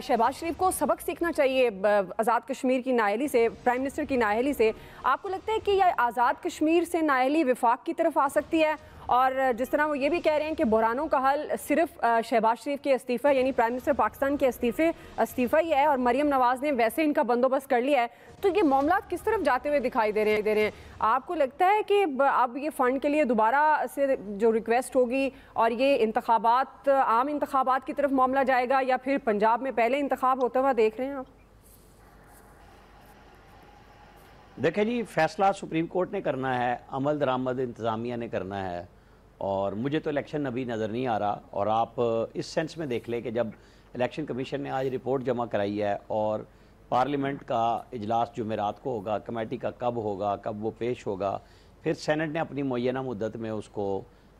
शहबाज शरीफ को सबक सीखना चाहिए आज़ाद कश्मीर की नाअहली से, प्राइम मिनिस्टर की नाअहली से, आपको लगता है कि यह आज़ाद कश्मीर से नाअहली विफाक की तरफ आ सकती है? और जिस तरह वो ये भी कह रहे हैं कि बहरानों का हल सिर्फ शहबाज शरीफ के इस्तीफ़ा यानी प्राइम मिनिस्टर पाकिस्तान के इस्तीफ़ा ही है, और मरियम नवाज़ ने वैसे इनका बंदोबस्त कर लिया है, तो ये मामला किस तरफ जाते हुए दिखाई दे रहे हैं? आपको लगता है कि अब ये फ़ंड के लिए दोबारा से जो रिक्वेस्ट होगी और ये इंतखाबात, आम इंतखाबात की तरफ मामला जाएगा, या फिर पंजाब में पहले इंतखाब होता हुआ देख रहे हैं आप? देखें जी, फैसला सुप्रीम कोर्ट ने करना है, अमल दरामद इंतज़ामिया ने करना है, और मुझे तो इलेक्शन अभी नज़र नहीं आ रहा। और आप इस सेंस में देख लें कि जब इलेक्शन कमीशन ने आज रिपोर्ट जमा कराई है और पार्लियामेंट का इजलास जुमेरात को होगा, कमेटी का कब होगा, कब वो पेश होगा, फिर सेनेट ने अपनी मुय्यना मुद्दत में उसको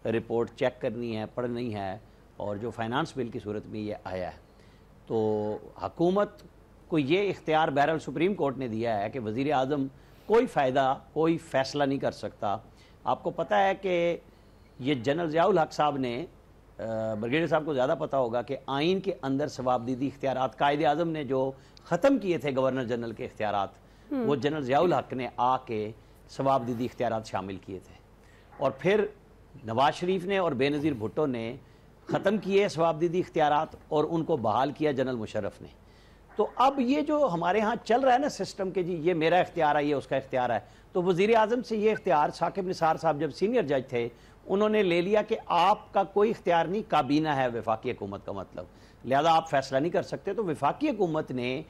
रिपोर्ट चेक करनी है, पढ़नी है, और जो फाइनेंस बिल की सूरत में ये आया है, तो हुकूमत को ये इख्तियार बहरहाल सुप्रीम कोर्ट ने दिया है कि वज़ीर आज़म कोई फ़ैसला नहीं कर सकता। आपको पता है कि ये जनरल ज़ियाउल हक साहब ने ब्रिगेडियर साहब को ज़्यादा पता होगा कि आइन के अंदर सवाबदीदी इख्तियारात कायदे आज़म ने जो ख़त्म किए थे गवर्नर जनरल के इख्तियारात, वो जनरल ज़ियाउल हक ने आके सवाबदीदी इख्तियारात शामिल किए थे, और फिर नवाज शरीफ ने और बेनज़ीर भुट्टो ने ख़त्म किए सवाबदीदी इख्तियारात और उनको बहाल किया जनरल मुशर्रफ ने। तो अब ये जो हमारे यहाँ चल रहा है ना सिस्टम के, जी ये मेरा इख्तियार है, ये उसका इख्तियार है, तो वज़ीर आज़म से ये इख्तियार साकिब निसार साहब जब सीनियर जज थे उन्होंने ले लिया कि आपका कोई इख्तियार नहीं, काबीना है वफाकी हुकूमत का मतलब, लिहाजा आप फैसला नहीं कर सकते। तो वफाकी हुकूमत ने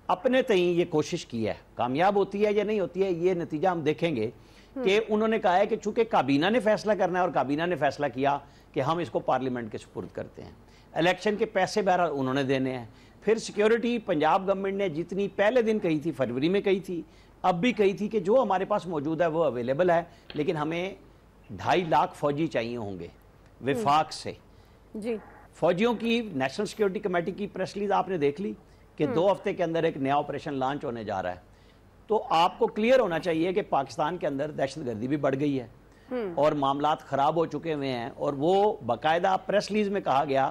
अपने तई ये कोशिश की है, कामयाब होती है या नहीं होती है ये नतीजा हम देखेंगे, कि उन्होंने कहा है कि चूंकि काबीना ने फैसला करना है और काबीना ने फैसला किया कि हम इसको पार्लियामेंट के सुपुर्द करते हैं, इलेक्शन के पैसे बहरहाल उन्होंने देने हैं। फिर सिक्योरिटी पंजाब गवर्नमेंट ने जितनी पहले दिन कही थी, फरवरी में कही थी, अब भी कही थी कि जो हमारे पास मौजूद है वो अवेलेबल है, लेकिन हमें 2.5 लाख फौजी चाहिए होंगे विफाक से। जी फौजियों की नेशनल सिक्योरिटी कमेटी की प्रेस रिलीज आपने देख ली कि 2 हफ्ते के अंदर एक नया ऑपरेशन लॉन्च होने जा रहा है। तो आपको क्लियर होना चाहिए कि पाकिस्तान के अंदर दहशतगर्दी भी बढ़ गई है और मामलात ख़राब हो चुके हुए हैं, और वो बाकायदा प्रेस रिलीज में कहा गया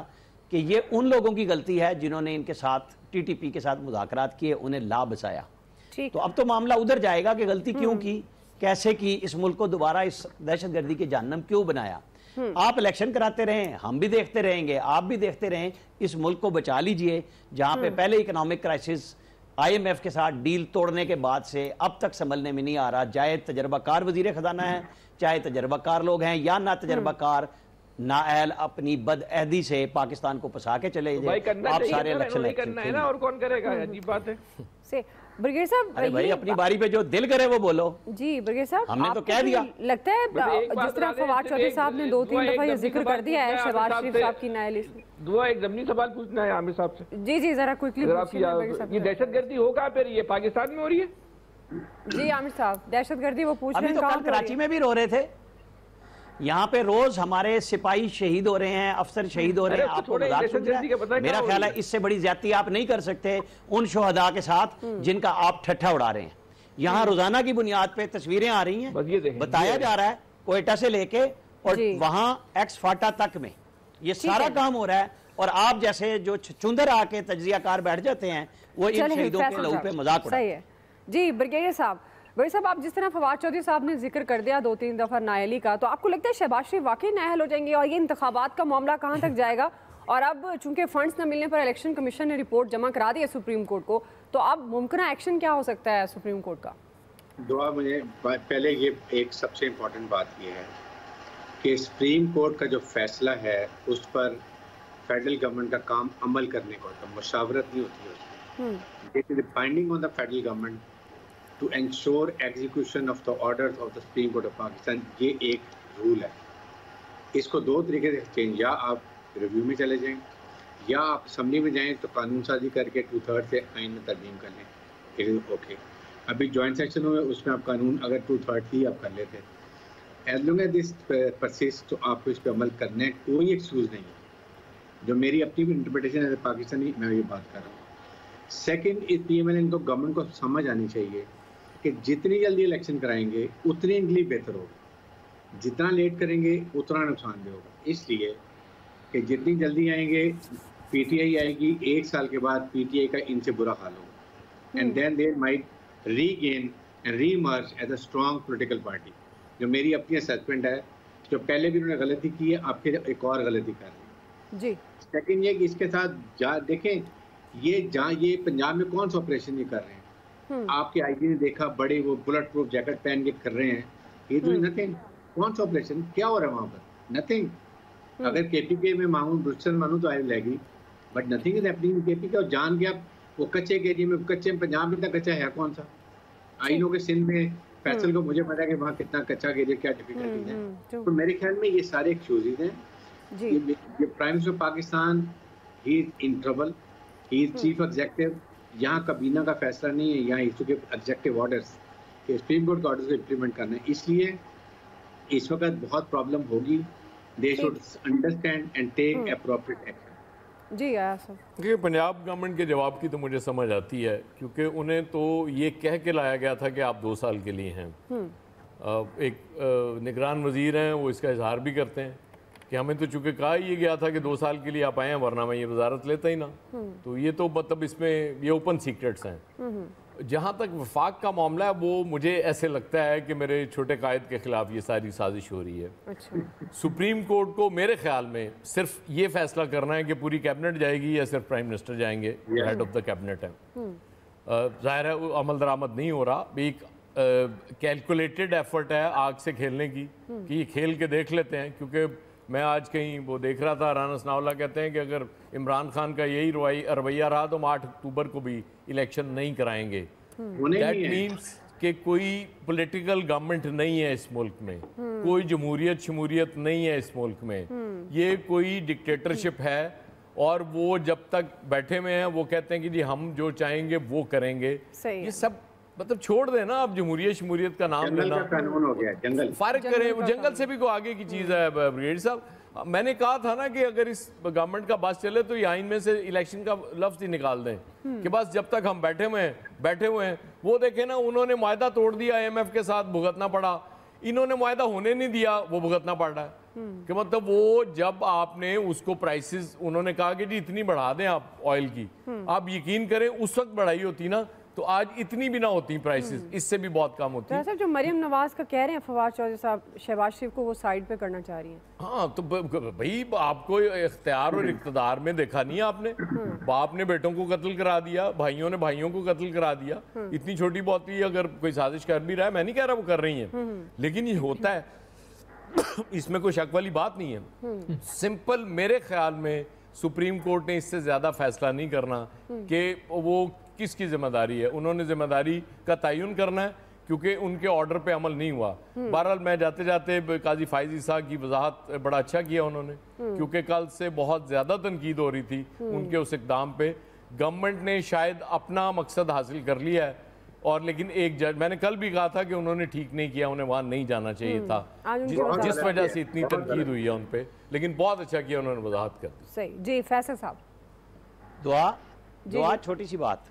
कि ये उन लोगों की गलती है जिन्होंने इनके साथ टीटीपी के साथ मुज़ाकरात किए, उन्हें ला बचाया। तो अब तो मामला उधर जाएगा कि गलती क्यों की, कैसे की, इस मुल्क को दोबारा इस दहशतगर्दी के जहन्नम क्यों बनाया। आप इलेक्शन कराते रहें, हम भी देखते रहेंगे, आप भी देखते रहें, इस मुल्क को बचा लीजिए। जहां पे पहले इकोनॉमिक क्राइसिस IMF के साथ डील तोड़ने के बाद से अब तक संभलने में नहीं आ रहा, चाहे तजर्बाकार वजीर खजाना है, चाहे तजर्बाकार लोग हैं या ना तजर्बाकार नाअहल अपनी बदअहदी से पाकिस्तान को फंसा के चले जाए। आप सारे इलेक्शन करना है ना, और कौन करेगा, अजीब बात है। से ब्रिगेडियर साहब, अरे भाई अपनी बारी पे जो दिल करे वो बोलो। जी ब्रिगेडियर साहब, हमने तो कह दिया। लगता है जिस तरह फवाद चौधरी साहब ने 2-3 दफा ये जिक्र कर दिया है शहबाज शरीफ साहब की नया लिस्ट में। दुआ एक ज़मीनी सवाल पूछना है आमिर साहब से। जी जी जरा क्विकली ये दहशतगर्दी होगा फिर ये पाकिस्तान में हो रही है? जी आमिर साहब, दहशतगर्दी वो पूछ रहे हैं। अभी तो कल कराची में भी रो रहे थे, यहाँ पे रोज हमारे सिपाही शहीद हो रहे हैं, अफसर शहीद हो रहे हैं, आपको मेरा ख्याल है इससे बड़ी ज्यादती आप नहीं कर सकते उन शोहदा के साथ जिनका आप ठट्ठा उड़ा रहे हैं। यहाँ रोजाना की बुनियाद पे तस्वीरें आ रही हैं, बताया जा रहा है कोयटा से लेके और वहां एक्स फाटा तक में ये सारा काम हो रहा है, और आप जैसे जो चुंदर आके तज्जियाकार बैठ जाते हैं वो इन शहीदों के लहू पे मजाक उड़ाते हैं। जी ब्रिगेडियर साहब, भाई साहब, आप जिस तरह फवाद चौधरी साहब ने जिक्र कर दिया 2-3 दफा नाअहली का, तो आपको लगता है शहबाज शरीफ वाकई नाअहल हो जाएंगे और ये इंतखाबात का मामला कहाँ तक जाएगा? और अब चूंकि फंड्स न मिलने पर इलेक्शन कमीशन ने रिपोर्ट जमा करा दी है सुप्रीम कोर्ट को, तो अब मुमकिन एक्शन क्या हो सकता है सुप्रीम कोर्ट का? दुआ, मुझे पहले ये एक सबसे इम्पोर्टेंट बात ये है कि सुप्रीम कोर्ट का जो फैसला है उस पर फेडरल गवर्नमेंट का काम अमल करने को होता है, मुशावरत नहीं होती है उसमें। It is binding on the federal government to ensure execution of the orders of the Supreme Court of Pakistan। ये एक रूल है। इसको 2 तरीके से चेंज, या आप रिव्यू में चले जाएं या आप असम्बली में जाएं तो कानून साजी करके 2/3 से आइन में तरमीम कर लें, इट इज़ ओके। अभी जॉइंट सेक्शन हुए उसमें आप कानून अगर 2/3 ही आप कर लेते, as long as this persist, तो आपको इस पर अमल करने कोई एक्सक्यूज़ नहीं है। जो मेरी अपनी भी इंटरप्रिटेशन है पाकिस्तानी, मैं ये बात कर रहा हूँ। सेकेंड, इस PML को गवर्नमेंट को समझ आनी चाहिए कि जितनी जल्दी इलेक्शन कराएंगे उतने इनके लिए बेहतर होगा, जितना लेट करेंगे उतना नुकसानदेह होगा। इसलिए कि जितनी जल्दी आएंगे, PTI आएगी, 1 साल के बाद PTI का इनसे बुरा हाल होगा, and then they might regain and remerge as a strong political party. जो मेरी अपनी असेसमेंट है, जो पहले भी उन्होंने गलती की है, आपके एक और गलती कर रहे हैं। जी सेकेंड ये कि इसके साथ देखें, ये पंजाब में कौन सा ऑपरेशन ये कर रहे हैं, आपके IG ने देखा, बड़े वो बुलेट प्रूफ जैकेट पहन के कर रहे हैं, ये जो नथिंग, कौन सा ऑपरेशन क्या हो रहा है वहाँ पर, नथिंग। अगर KPK में मानू तो आई लगी, but nothing is happening in KPK। और जान गया वो कच्चे के एरिया में, कच्चे पंजाब में इतना कच्चा है कौन सा, आई नो के सिंध में फैसल को मुझे पता है कि वहाँ कितना कच्चा एरिया, क्या डिफिकल्टीज है। तो मेरे ख्याल में ये सारे एक्सक्यूजेज हैं। ये prime minister Pakistan, he is in trouble, he is chief executive. यहाँ काबीना का फैसला नहीं है, यहाँ इशू के एग्जेक्टिव ऑर्डर्स के सुप्रीम कोर्ट के ऑर्डर्स को इम्प्लीमेंट करना है। इसलिए इस वक्त बहुत प्रॉब्लम होगी। They should understand and take appropriate action. जी देखिए, पंजाब गवर्नमेंट के जवाब की तो मुझे समझ आती है, क्योंकि उन्हें तो ये कह के लाया गया था कि आप 2 साल के लिए हैं। एक निगरान वजीर हैं, वो इसका इजहार भी करते हैं कि हमें तो चूंकि कहा ही ये गया था कि 2 साल के लिए आप आए हैं, वरना मैं ये वजारत लेता ही ना। तो ये तो मतलब इसमें ये ओपन सीक्रेट्स हैं। जहाँ तक वफाक का मामला है, वो मुझे ऐसे लगता है कि मेरे छोटे कायद के खिलाफ ये सारी साजिश हो रही है। अच्छा। सुप्रीम कोर्ट को मेरे ख्याल में सिर्फ ये फैसला करना है कि पूरी कैबिनेट जाएगी या सिर्फ प्राइम मिनिस्टर जाएंगे, हेड ऑफ द कैबिनेट है। जाहिर है वो अमल दरामद नहीं हो रहा, एक कैलकुलेटेड एफर्ट है आग से खेलने की, कि ये खेल के देख लेते हैं। क्योंकि मैं आज कहीं वो देख रहा था, राना सनाउल्लाह कहते हैं कि अगर इमरान खान का यही रवैया रहा तो हम 8 अक्टूबर को भी इलेक्शन नहीं कराएंगे। दैट मीन्स कि कोई पॉलिटिकल गवर्नमेंट नहीं है इस मुल्क में, कोई जमहूरियत शमूरियत नहीं है इस मुल्क में, ये कोई डिक्टेटरशिप है। और वो जब तक बैठे हुए हैं वो कहते हैं कि जी हम जो चाहेंगे वो करेंगे। ये सब मतलब छोड़ देना आप जमहूरियत शमूरियत का नाम लेना, कानून हो गया, जंगल फारिग करें। वो जंगल से भी कोई आगे की चीज़ है ब्रिगेडियर साहब। मैंने कहा था ना कि अगर इस गवर्नमेंट का बस चले तो ये आइन में से इलेक्शन का लफ्ज ही निकाल दें कि बस जब तक हम बैठे हुए हैं। वो देखे ना, उन्होंने मुआहदा तोड़ दिया, IMF के साथ भुगतना पड़ा। इन्होंने मुआहदा होने नहीं दिया, वो भुगतना पड़ रहा है। कि मतलब वो जब आपने उसको प्राइसेस, उन्होंने कहा कि जी इतनी बढ़ा दें आप ऑयल की, आप यकीन करें उस वक्त बढ़ाई होती ना तो आज इतनी भी ना होती प्राइसेस, इससे भी बहुत कम होती है। जो मरियम नवाज का कह रहे हैं फवाद चौधरी साहब, शहबाज शरीफ को वो साइड पे करना चाह रही हैं। हाँ तो भाई आपको इख्तियार और इक़्तिदार में देखा नहीं आपने, बाप ने बेटों को कत्ल करा दिया, भाइयों ने भाइयों को कत्ल करा दिया। इतनी छोटी बहुत ही अगर कोई साजिश कर भी रहा है, मैं नहीं कह रहा वो कर रही है, लेकिन ये होता है, इसमें कोई शक वाली बात नहीं है। सिंपल मेरे ख्याल में सुप्रीम कोर्ट ने इससे ज्यादा फैसला नहीं करना कि वो किसकी जिम्मेदारी है। उन्होंने जिम्मेदारी का तयन करना है क्योंकि उनके ऑर्डर पे अमल नहीं हुआ। बहरहाल मैं जाते जाते काजी फाइज ईसा की वजाहत बड़ा अच्छा किया उन्होंने, क्योंकि कल से बहुत ज्यादा तनकीद हो रही थी उनके उस इकदाम पे। गवर्नमेंट ने शायद अपना मकसद हासिल कर लिया है, और लेकिन एक जज, मैंने कल भी कहा था कि उन्होंने ठीक नहीं किया, उन्हें वहां नहीं जाना चाहिए था, जिस वजह से इतनी तनकीद हुई है उन पे, लेकिन बहुत अच्छा किया उन्होंने वजाहत कर दी। सही जी। फैसल साहब दुआ छोटी सी बात,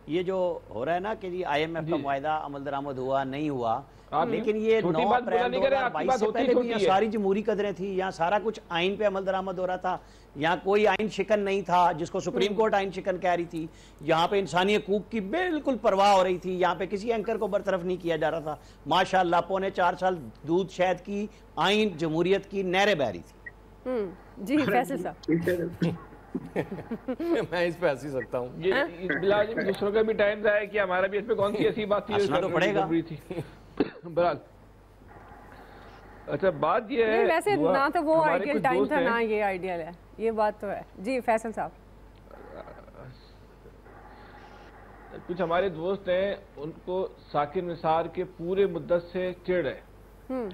ये जो हो रहा है ना कि जी IMF का मुआहदा अमल दरामद हुआ नहीं हुआ, लेकिन ये 9 अप्रैल 2022 से पहले भी यहाँ सारी जमहूरी कदरें थी, यहाँ सारा कुछ आइन पे अमल दरामद हो रहा था, यहाँ कोई आइन शिकन नहीं था जिसको सुप्रीम कोर्ट आइन शिकन कह रही थी, यहाँ पे इंसानी हकूक की बिल्कुल परवाह हो रही थी, यहाँ पे किसी एंकर को बरतरफ नहीं किया जा रहा था। माशाअल्लाह 4.25 साल दूध शहद की आइन जमहूरियत की नहरें बह रही थी। जी फैसल साहब मैं इस पे हंस ही सकता हूँ। ये दूसरों का भी टाइम है कि हमारा भी इसमें कौन सी ऐसी बात थी तो पड़ेगा। बहरहाल अच्छा बात ये है, वैसे ना तो वो आइडियल टाइम था ना ये आइडियल है, ये बात तो है। जी फैसल साहब, कुछ हमारे दोस्त हैं, उनको साकिर निसार के पूरे मुद्दत से चिढ़ है।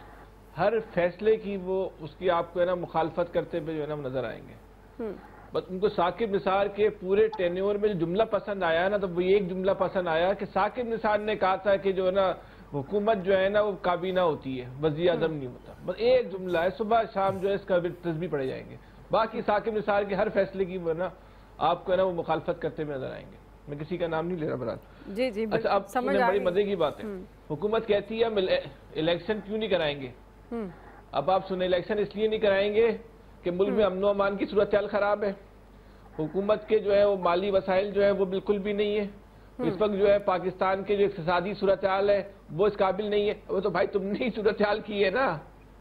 हर फैसले की वो उसकी आपको है ना मुखालफत करते हुए जो है ना नजर आएंगे। बस उनको साकिब निसार के पूरे टेन्योर में जो जुमला पसंद आया ना, तो वो एक जुमला पसंद आया कि साकिब निसार ने कहा था कि जो है ना हुकूमत जो है ना वो काबीना होती है, वज़ीर आज़म नहीं होता। बस एक जुमला है, सुबह शाम जो है इसका तस्बीह पढ़े जाएंगे। बाकी साकिब निसार के हर फैसले की वो ना आपको है ना वो मुखालफत करते हुए नजर आएंगे। मैं किसी का नाम नहीं ले रहा बहरहाल। जी जी। अच्छा अब बड़ी मजे की बात है, हुकूमत कहती है हम इलेक्शन क्यों नहीं कराएंगे। अब आप सुने, इलेक्शन इसलिए नहीं कराएंगे कि मुल्क में अमन अमान की सूरत हाल खराब है, हुकूमत के जो है वो माली वसाइल जो है वो बिल्कुल भी नहीं है, इस वक्त जो है पाकिस्तान के जो इक्तिसादी सूरत हाल है वो इस काबिल नहीं है। वो तो भाई तुमने ही सूरत हाल की है ना,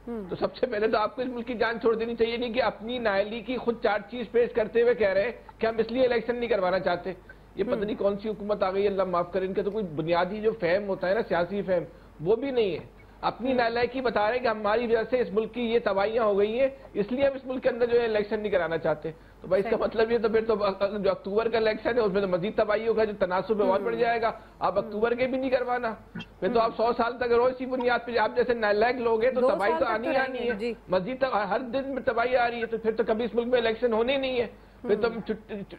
तो सबसे पहले तो आपको इस मुल्क की जान छोड़ देनी चाहिए। नहीं कि अपनी नाअहली की खुद 4 चीज पेश करते हुए कह रहे हैं कि हम इसलिए इलेक्शन नहीं करवाना चाहते। ये पता नहीं कौन सी हुकूमत आ गई, अल्लाह माफ करे, इनका तो कोई बुनियादी जो फहम होता है ना, सियासी फहम, वो भी नहीं है। अपनी नालायकी बता रहे हैं कि हमारी वजह से इस मुल्क की ये तबाहियां हो गई हैं, इसलिए हम इस मुल्क के अंदर जो है इलेक्शन नहीं कराना चाहते। तो भाई इसका मतलब ये तो फिर तो जो अक्टूबर का इलेक्शन है उसमें तो मजीद तबाही होगा, जो तनासुब और बढ़ जाएगा। आप अक्टूबर के भी नहीं करवाना, फिर तो आप 100 साल तक रोज इसी बुनियाद पे आप जैसे नालायक लोग हैं तो तबाही तो आनी है, मजीद हर दिन में तबाही आ रही है। तो फिर तो कभी इस मुल्क में इलेक्शन होने नहीं है, फिर तो हम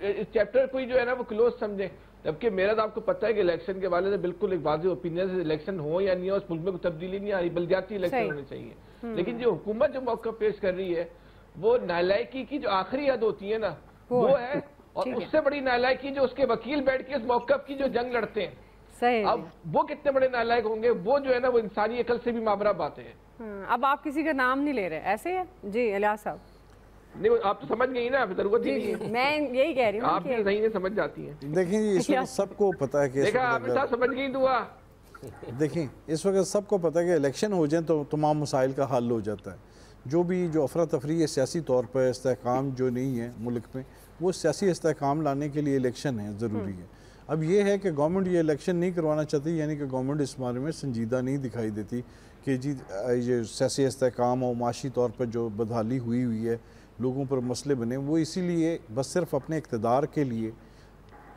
इस चैप्टर को ही जो है ना वो क्लोज समझे। जबकि मेरा तो आपको पता है कि इलेक्शन के वाले से बिल्कुल एक वाज़ेह ओपिनियन है, इलेक्शन हो या नहीं हो उस मुल्क में कोई तब्दीली नहीं आ रही, बलदियाती इलेक्शन होने चाहिए। लेकिन जो हुकूमत जो मौका पेश कर रही है वो नालायकी की जो आखिरी हद होती है ना वो है, और उससे बड़ी नालायकी जो उसके वकील बैठ के उस मौका की जो जंग लड़ते हैं। सही। अब वो कितने बड़े नालायक होंगे, वो जो है ना वो इंसानी अकल से भी माबरा बातें हैं। अब आप किसी का नाम नहीं ले रहे, ऐसे है जी इलियास साहब। नहीं आप तो समझ गई ना, जरूरत ही नहीं है। मैं यही कह रही हूँ आप भी सही से समझ जाती हैं। देखें जी, इस वक्त सबको पता है कि देखा आप समझ गई दुआ। देखें इस वक्त सबको पता है कि इलेक्शन हो जाए तो तमाम मसाइल का हल हो जाता है। जो अफरा तफरी है सियासी तौर पर, इस्तेहकाम जो नहीं है मुल्क में, वो सियासी इस्तेहकाम लाने के लिए इलेक्शन है, ज़रूरी है। अब ये है कि गवर्नमेंट ये इलेक्शन नहीं करवाना चाहती, यानी कि गवर्नमेंट इस बारे में संजीदा नहीं दिखाई देती कि जी ये सियासी इस्तेहकाम और माशी तौर पर जो बदहाली हुई है, लोगों पर मसले बने, वो इसीलिए बस सिर्फ अपने इक़्तिदार के लिए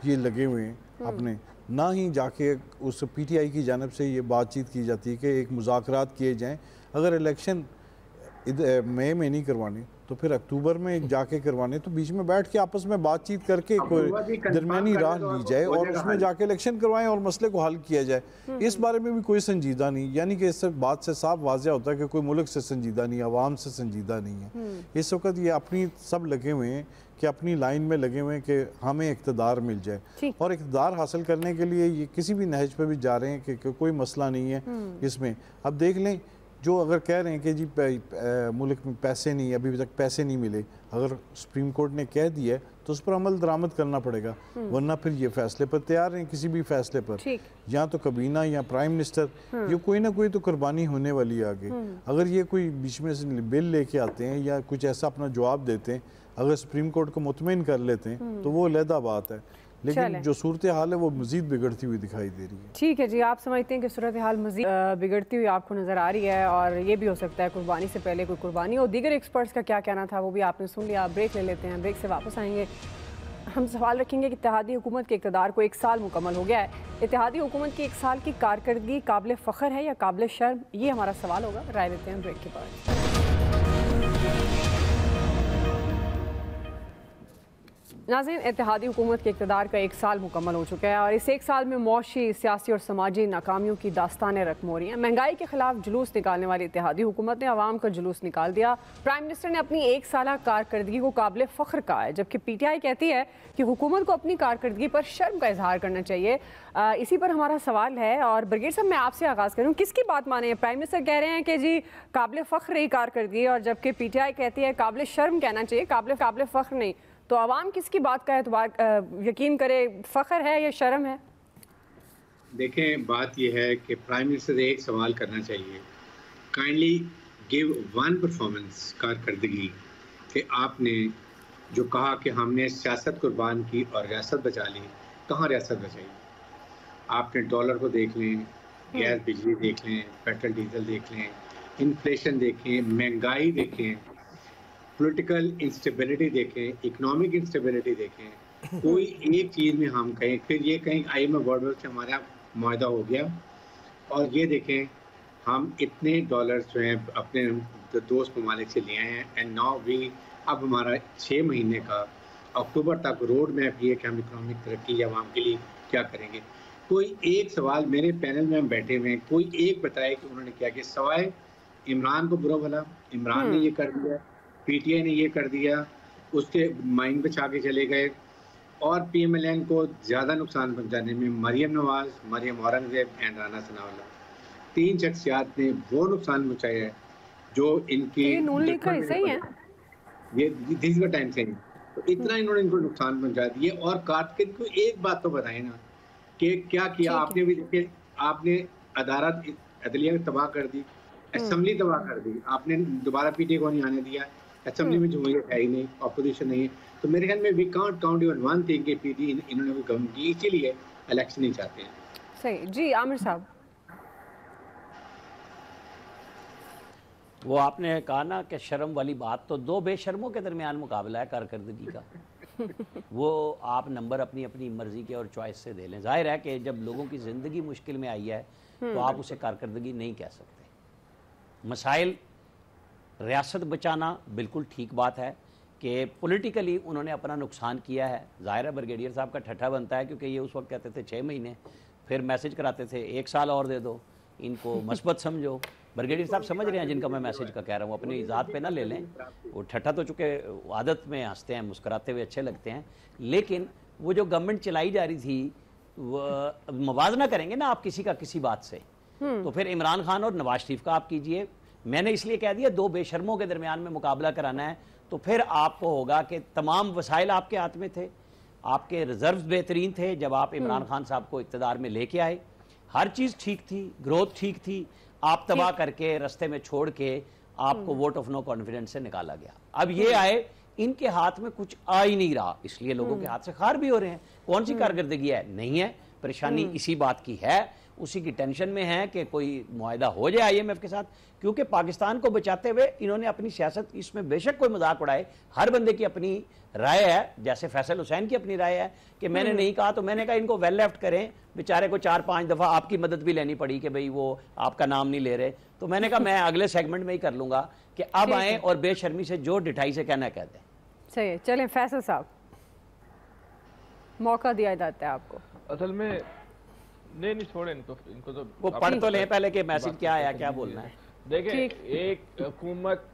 ये लगे हुए हैं अपने, ना ही जाके उस PTI की जानब से ये बातचीत की जाती है कि एक मुज़ाकरात किए जाएँ। अगर इलेक्शन मई में नहीं करवानी तो फिर अक्टूबर में जाके करवाने, तो बीच में बैठ के आपस में बातचीत करके कोई दरमियानी राह ली जाए और उसमें जाके इलेक्शन करवाएं और मसले को हल किया जाए। इस बारे में भी कोई संजीदा नहीं, यानी कि इस बात से साफ वाज़ेह होता है कि कोई मुल्क से संजीदा नहीं, आवाम से संजीदा नहीं है। इस वक्त ये अपनी सब लगे हुए हैं कि अपनी लाइन में लगे हुए हैं कि हमें इक़्तिदार मिल जाए, और इक़्तिदार हासिल करने के लिए ये किसी भी नहज पर भी जा रहे हैं कि कोई मसला नहीं है इसमें। अब देख लें, जो अगर कह रहे हैं कि जी मुल्क में पैसे नहीं, अभी तक पैसे नहीं मिले, अगर सुप्रीम कोर्ट ने कह दिया है तो उस पर अमल दरामद करना पड़ेगा, वरना फिर ये फैसले पर तैयार हैं, किसी भी फैसले पर, या तो कबीना या प्राइम मिनिस्टर, ये कोई ना कोई तो कुर्बानी होने वाली है आगे। अगर ये कोई बीच में से बिल लेके आते हैं या कुछ ऐसा अपना जवाब देते हैं, अगर सुप्रीम कोर्ट को मुतमईन कर लेते हैं तो वो अलहदा बात है, लेकिन जो सूरत हाल है वो मजीद बिगड़ती हुई दिखाई दे रही है। ठीक है जी, आप समझते हैं कि सूरत हाल मजीद बिगड़ती हुई आपको नज़र आ रही है, और ये भी हो सकता है कुर्बानी से पहले कोई कुर्बानी हो। दीगर एक्सपर्ट्स का क्या कहना था वो भी आपने सुन लिया। ब्रेक ले लेते हैं, ब्रेक से वापस आएंगे। हम सवाल रखेंगे कि इत्तेहादी हुकूमत के इक़्तिदार को 1 साल मुकम्मल हो गया है, इत्तेहादी हुकूमत की 1 साल की कारकर्दगी काबिल फ़ख्र है या काबिल शर्म, ये हमारा सवाल होगा। राय लेते हैं ब्रेक के बाद। नाज़रीन, इत्तेहादी हुकूमत के इक़्तिदार का 1 साल मुकम्मल हो चुका है और इस 1 साल में मौशी, सियासी और समाजी नाकामियों की दास्तानें रकम हो रही हैं। महंगाई के खिलाफ जुलूस निकालने वाली इत्तेहादी हुकूमत ने आवाम का जुलूस निकाल दिया। प्राइम मिनिस्टर ने अपनी 1 साला कारकर्दगी को काबिल फ़ख्र कहा है, जबकि PTI कहती है कि हुकूमत को अपनी कारकर्दगी पर शर्म का इजहार करना चाहिए। इसी पर हमारा सवाल है, और ब्रिगेड साहब मैं आपसे आगाज़ करूँ, किसकी बात माने? प्राइम मिनिस्टर कह रहे हैं कि जी काबिल फ़ख्र रही कारकर्दगी, और जबकि PTI कहती है काबिल शर्म कहना चाहिए, काबिल फ़ख्र नहीं। तो आवाम किसकी बात का एतबार यकीन करे, फ़ख्र है या शर्म है? देखें, बात यह है कि प्राइम मिनिस्टर से एक सवाल करना चाहिए, काइंडली गिव वन परफॉर्मेंस कारकर्दगी, कि आपने जो कहा कि हमने सियासत कुर्बान की और रियासत बचा ली, कहाँ रियासत बचाई? आपने डॉलर को देख लें, गैस बिजली देख लें, पेट्रोल डीजल देख लें, इन्फ्लेशन देखें, महंगाई देखें, पॉलिटिकल इंस्टेबिलिटी देखें, इकोनॉमिक इंस्टेबिलिटी देखें, कोई एक चीज़ में हम कहें, फिर ये कहें IMF वर्ल्ड बैंक से हमारा मुआहदा हो गया, और ये देखें हम इतने डॉलर्स जो हैं अपने दोस्त ममालिक से लिए हैं, एंड नाउ वी, अब हमारा 6 महीने का अक्टूबर तक रोड मैप ये कि हम इकोनॉमिक तरक्की या आवाम के लिए क्या करेंगे। कोई एक सवाल, मेरे पैनल में हम बैठे हुए हैं, कोई एक बताए कि उन्होंने क्या किया, सवाए इमरान को बुरा भला, इमरान ने ये कर दिया, PTI ने ये कर दिया, उसके माइंड पे छा के चले गए, और PMLN को ज़्यादा नुकसान पहुंचाने में मरियम नवाज, मरियम औरंगजेब एंड राना सनाउल्लाह, 3 शख्सियात ने वो नुकसान पहुंचाया है जो इनकी ये दिस टाइम से, तो इतना इन्होंने इनको नुकसान पहुंचा दिए। और कारकर्दगी को एक बात तो बताएं ना कि क्या किया आपने भी, देखिए आपने अदालत अदलिया तबाह कर दी, असेंबली तबाह कर दी, आपने दोबारा PTI को नहीं आने दिया, असेंबली में जमहूरियत है ही नहीं, अपोजिशन नहीं है, तो मेरे ख्याल में we can't count even one thing कि PTI इन्होंने वो गम की, इसीलिए इलेक्शन नहीं चाहते हैं। सही जी, आमिर साहब। वो आपने कहा ना कि शर्म वाली बात, तो 2 बेशर्मों के दरमियान मुकाबला है कारकर्दगी का। वो आप नंबर अपनी अपनी मर्जी के और चॉइस से दे लें। जाहिर है कि जब लोगों की ज़िंदगी मुश्किल में आई है तो आप उसे कारकर्दगी नहीं कह सकते। मसाइल रियासत बचाना बिल्कुल ठीक बात है कि पॉलिटिकली उन्होंने अपना नुकसान किया है। ज़ाहिर है ब्रिगेडियर साहब का ठट्ठा बनता है, क्योंकि ये उस वक्त कहते थे 6 महीने, फिर मैसेज कराते थे 1 साल और दे दो, इनको मस्बत समझो। ब्रिगेडियर साहब समझ रहे हैं जिनका मैं मैसेज का कह रहा हूँ, अपनी ज़ात पे ना ले लें। वो ठट्ठा तो चूँकि आदत में हंसते हैं, मुस्कुराते हुए अच्छे लगते हैं, लेकिन वो जो गवर्नमेंट चलाई जा रही थी वो मवाजना करेंगे ना आप किसी का किसी बात से, तो फिर इमरान खान और नवाज शरीफ का आप कीजिए, मैंने इसलिए कह दिया दो बेशर्मों के दरमियान में मुकाबला कराना है, तो फिर आपको होगा कि तमाम वसाइल आपके हाथ में थे, आपके रिजर्व बेहतरीन थे जब आप इमरान खान साहब को इक़्तिदार में लेके आए, हर चीज़ ठीक थी, ग्रोथ ठीक थी, आप तबाह करके रास्ते में छोड़ के आपको वोट ऑफ नो कॉन्फिडेंस से निकाला गया। अब ये आए, इनके हाथ में कुछ आ ही नहीं रहा, इसलिए लोगों के हाथ से खार भी हो रहे हैं। कौन सी कारकर्दगी है? नहीं है। परेशानी इसी बात की है, उसी की टेंशन में है कि कोई मुआहदा हो जाए IMF के साथ, क्योंकि पाकिस्तान को बचाते हुए इन्होंने अपनी सियासत, इसमें बेशक कोई मजाक उड़ाए, हर बंदे की अपनी राय है, जैसे फैसल हुसैन की अपनी राय है कि मैंने नहीं कहा तो मैंने कहा इनको वेल लेफ्ट करें, बेचारे को 4-5 दफ़ा आपकी मदद भी लेनी पड़ी कि भाई वो आपका नाम नहीं ले रहे, तो मैंने कहा मैं अगले सेगमेंट में ही कर लूंगा कि अब आए और बेशर्मी से जो डिठाई से कहना कह दें। सही है, चलें फैसल साहब, मौका दिया जाता है आपको। असल में नहीं छोड़े इनको तो वो पढ़ तो ले पहले कि मैसेज क्या आया, क्या बोलना है। देखें, एक हुकूमत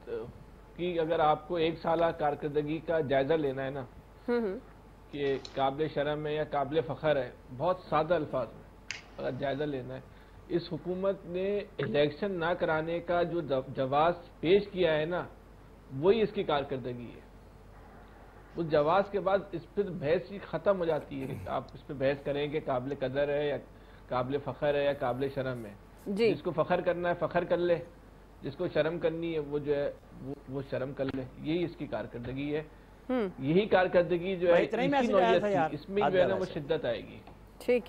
की अगर आपको 1 साल कारकर्दगी का जायजा लेना है ना कि काबिल शर्म है या काबिल फ़ख्र है, बहुत सादा अल्फाज में अगर जायजा लेना है, इस हुकूमत ने इलेक्शन ना कराने का जो जवाब पेश किया है ना, वही इसकी कारकर्दगी है। उस जवाब के बाद इस पर बहस ही ख़त्म हो जाती है कि आप इस पर बहस करें कि काबिल कदर है या काबिल फ़ख्र है या काबिल शर्म है। जिसको फ़ख्र करना है फ़ख्र कर ले, जिसको शर्म करनी है वो जो है वो शर्म कर ले, यही इसकी कारकर्दगी है। यही कारकर्दगी जो है इसमें जो है ना वो शिद्दत आएगी। ठीक,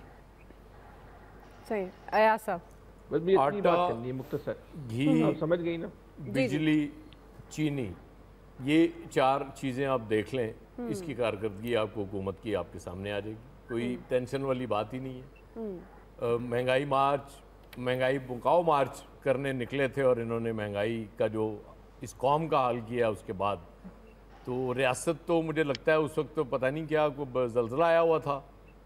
सही। आया साहब, बस भी इतनी बात करनी है मुख्तसर, घी, आप समझ गई ना, बिजली, चीनी, ये 4 चीज़ें आप देख लें, इसकी कारकर्दगी आपको हुकूमत की आपके सामने आ जाएगी। कोई टेंशन वाली बात ही नहीं है। महंगाई मुकाओ मार्च करने निकले थे और इन्होंने महंगाई का जो इस कौम का हाल किया उसके बाद तो रियासत तो मुझे लगता है उस वक्त तो पता नहीं क्या ज़लज़ला आया हुआ था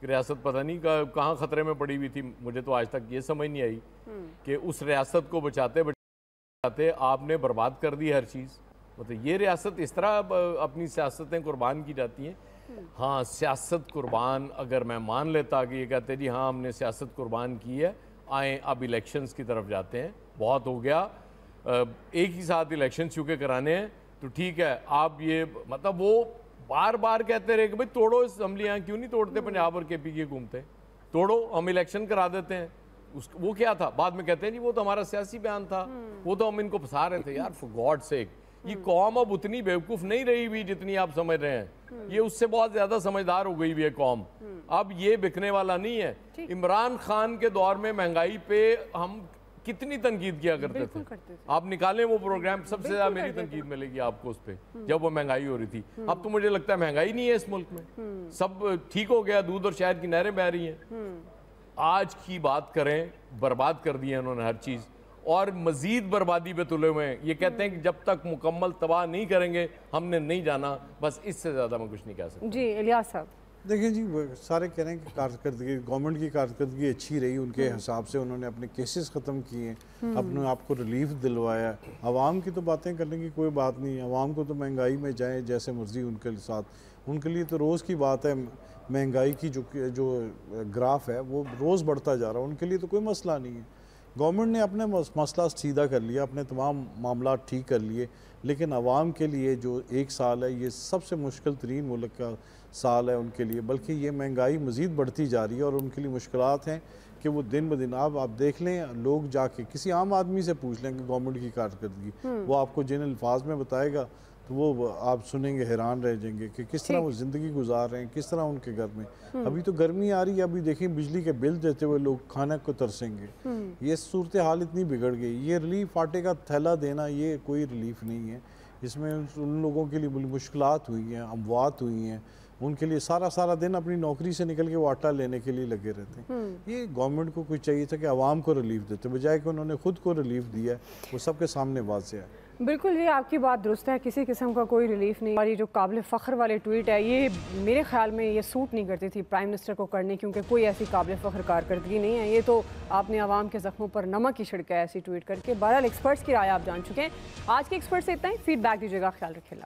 कि रियासत पता नहीं कहाँ ख़तरे में पड़ी हुई थी। मुझे तो आज तक ये समझ नहीं आई कि उस रियासत को बचाते बचाते आपने बर्बाद कर दी हर चीज़। मतलब ये रियासत इस तरह अपनी सियासतें कुर्बान की जाती हैं। हाँ, सियासत कुर्बान अगर मैं मान लेता कि ये कहते जी हाँ हमने सियासत कुर्बान की है, आए अब इलेक्शंस की तरफ जाते हैं, बहुत हो गया, एक ही साथ इलेक्शन चूँकि कराने हैं तो ठीक है। आप ये मतलब वो बार बार कहते रहे कि भाई तोड़ो इस असम्बलियाँ, क्यों नहीं तोड़ते? पंजाब और KP की हुकूमतें तोड़ो, हम इलेक्शन करा देते हैं। वो क्या था? बाद में कहते हैं जी वो तो हमारा सियासी बयान था, वो तो हम इनको फंसा रहे थे। यार फॉर गॉड सेक, ये कौम अब उतनी बेवकूफ़ नहीं रही हुई जितनी आप समझ रहे हैं। ये उससे बहुत ज़्यादा समझदार हो गई हुई है कौम। अब ये बिकने वाला नहीं है। इमरान खान के दौर में महंगाई पे हम कितनी तनकीद किया करते थे। आप निकालें वो प्रोग्राम, सबसे ज़्यादा मेरी तनकीद मिलेगी आपको उस पर जब वो महंगाई हो रही थी। अब तो मुझे लगता है महंगाई नहीं है इस मुल्क में, सब ठीक हो गया, दूध और शहद की नहरें बह रही हैं। आज की बात करें, बर्बाद कर दी है उन्होंने हर चीज़ और मजीद बर्बादी पे तुले हुए हैं। ये कहते हैं कि जब तक मुकम्मल तबाह नहीं करेंगे हमने नहीं जाना, बस इससे ज़्यादा मैं कुछ नहीं कह सकता। जी इलियास साहब, देखिए जी, सारे कह रहे हैं कि कारकर्दगी गवर्नमेंट की कारकर्दगी अच्छी रही, उनके हिसाब से उन्होंने अपने केसेस ख़त्म किए, अपने आप को रिलीफ दिलवाया। आवाम की तो बातें करने की कोई बात नहीं है, आवाम को तो महंगाई में जाए जैसे मर्जी उनके साथ, उनके लिए तो रोज़ की बात है। महंगाई की जो ग्राफ है वो रोज़ बढ़ता जा रहा है, उनके लिए तो कोई मसला नहीं है। गवर्नमेंट ने अपने मसला सीधा कर लिया, अपने तमाम मामला ठीक कर लिए, लेकिन आवाम के लिए जो 1 साल है ये सबसे मुश्किल तरीन मुल्क का साल है उनके लिए। बल्कि ये महंगाई मज़ीद बढ़ती जा रही है और उनके लिए मुश्किलात हैं कि वो दिन ब दिन आप देख लें, लोग जाके किसी आम आदमी से पूछ लें कि गवर्नमेंट की कारकर्दगी, वो आपको जिन अल्फाज में बताएगा तो वो आप सुनेंगे हैरान रह जाएंगे कि किस तरह वो ज़िंदगी गुजार रहे हैं, किस तरह उनके घर में। अभी तो गर्मी आ रही है, अभी देखिए बिजली के बिल देते हुए लोग खाने को तरसेंगे। ये सूरत हाल इतनी बिगड़ गई, ये रिलीफ आटे का थैला देना ये कोई रिलीफ नहीं है। इसमें उन लोगों के लिए बड़ी मुश्किलात हुई हैं, अमवात हुई हैं, उनके लिए सारा दिन अपनी नौकरी से निकल के वो आटा लेने के लिए लगे रहते हैं। ये गवर्नमेंट को कुछ चाहिए था कि आवाम को रिलीफ देते, बजाय कि उन्होंने खुद को रिलीफ दिया है, वो सबके सामने वाज़ेह है। बिल्कुल ये आपकी बात दुरुस्त है, किसी किस्म का कोई रिलीफ नहीं। और ये जो काबिल फ़ख्र वाले ट्वीट है, ये मेरे ख्याल में ये सूट नहीं करती थी प्राइम मिनिस्टर को करने, क्योंकि कोई ऐसी काबिल फ़ख्र कारकर्दगी नहीं है। ये तो आपने आवाम के ज़ख्मों पर नमक ही छिड़का है ऐसी ट्वीट करके। बहरहाल एक्सपर्ट्स की राय आप जान चुके हैं। आज के एक्सपर्ट से इतना ही, फीडबैक दीजिएगा, ख्याल रखिए।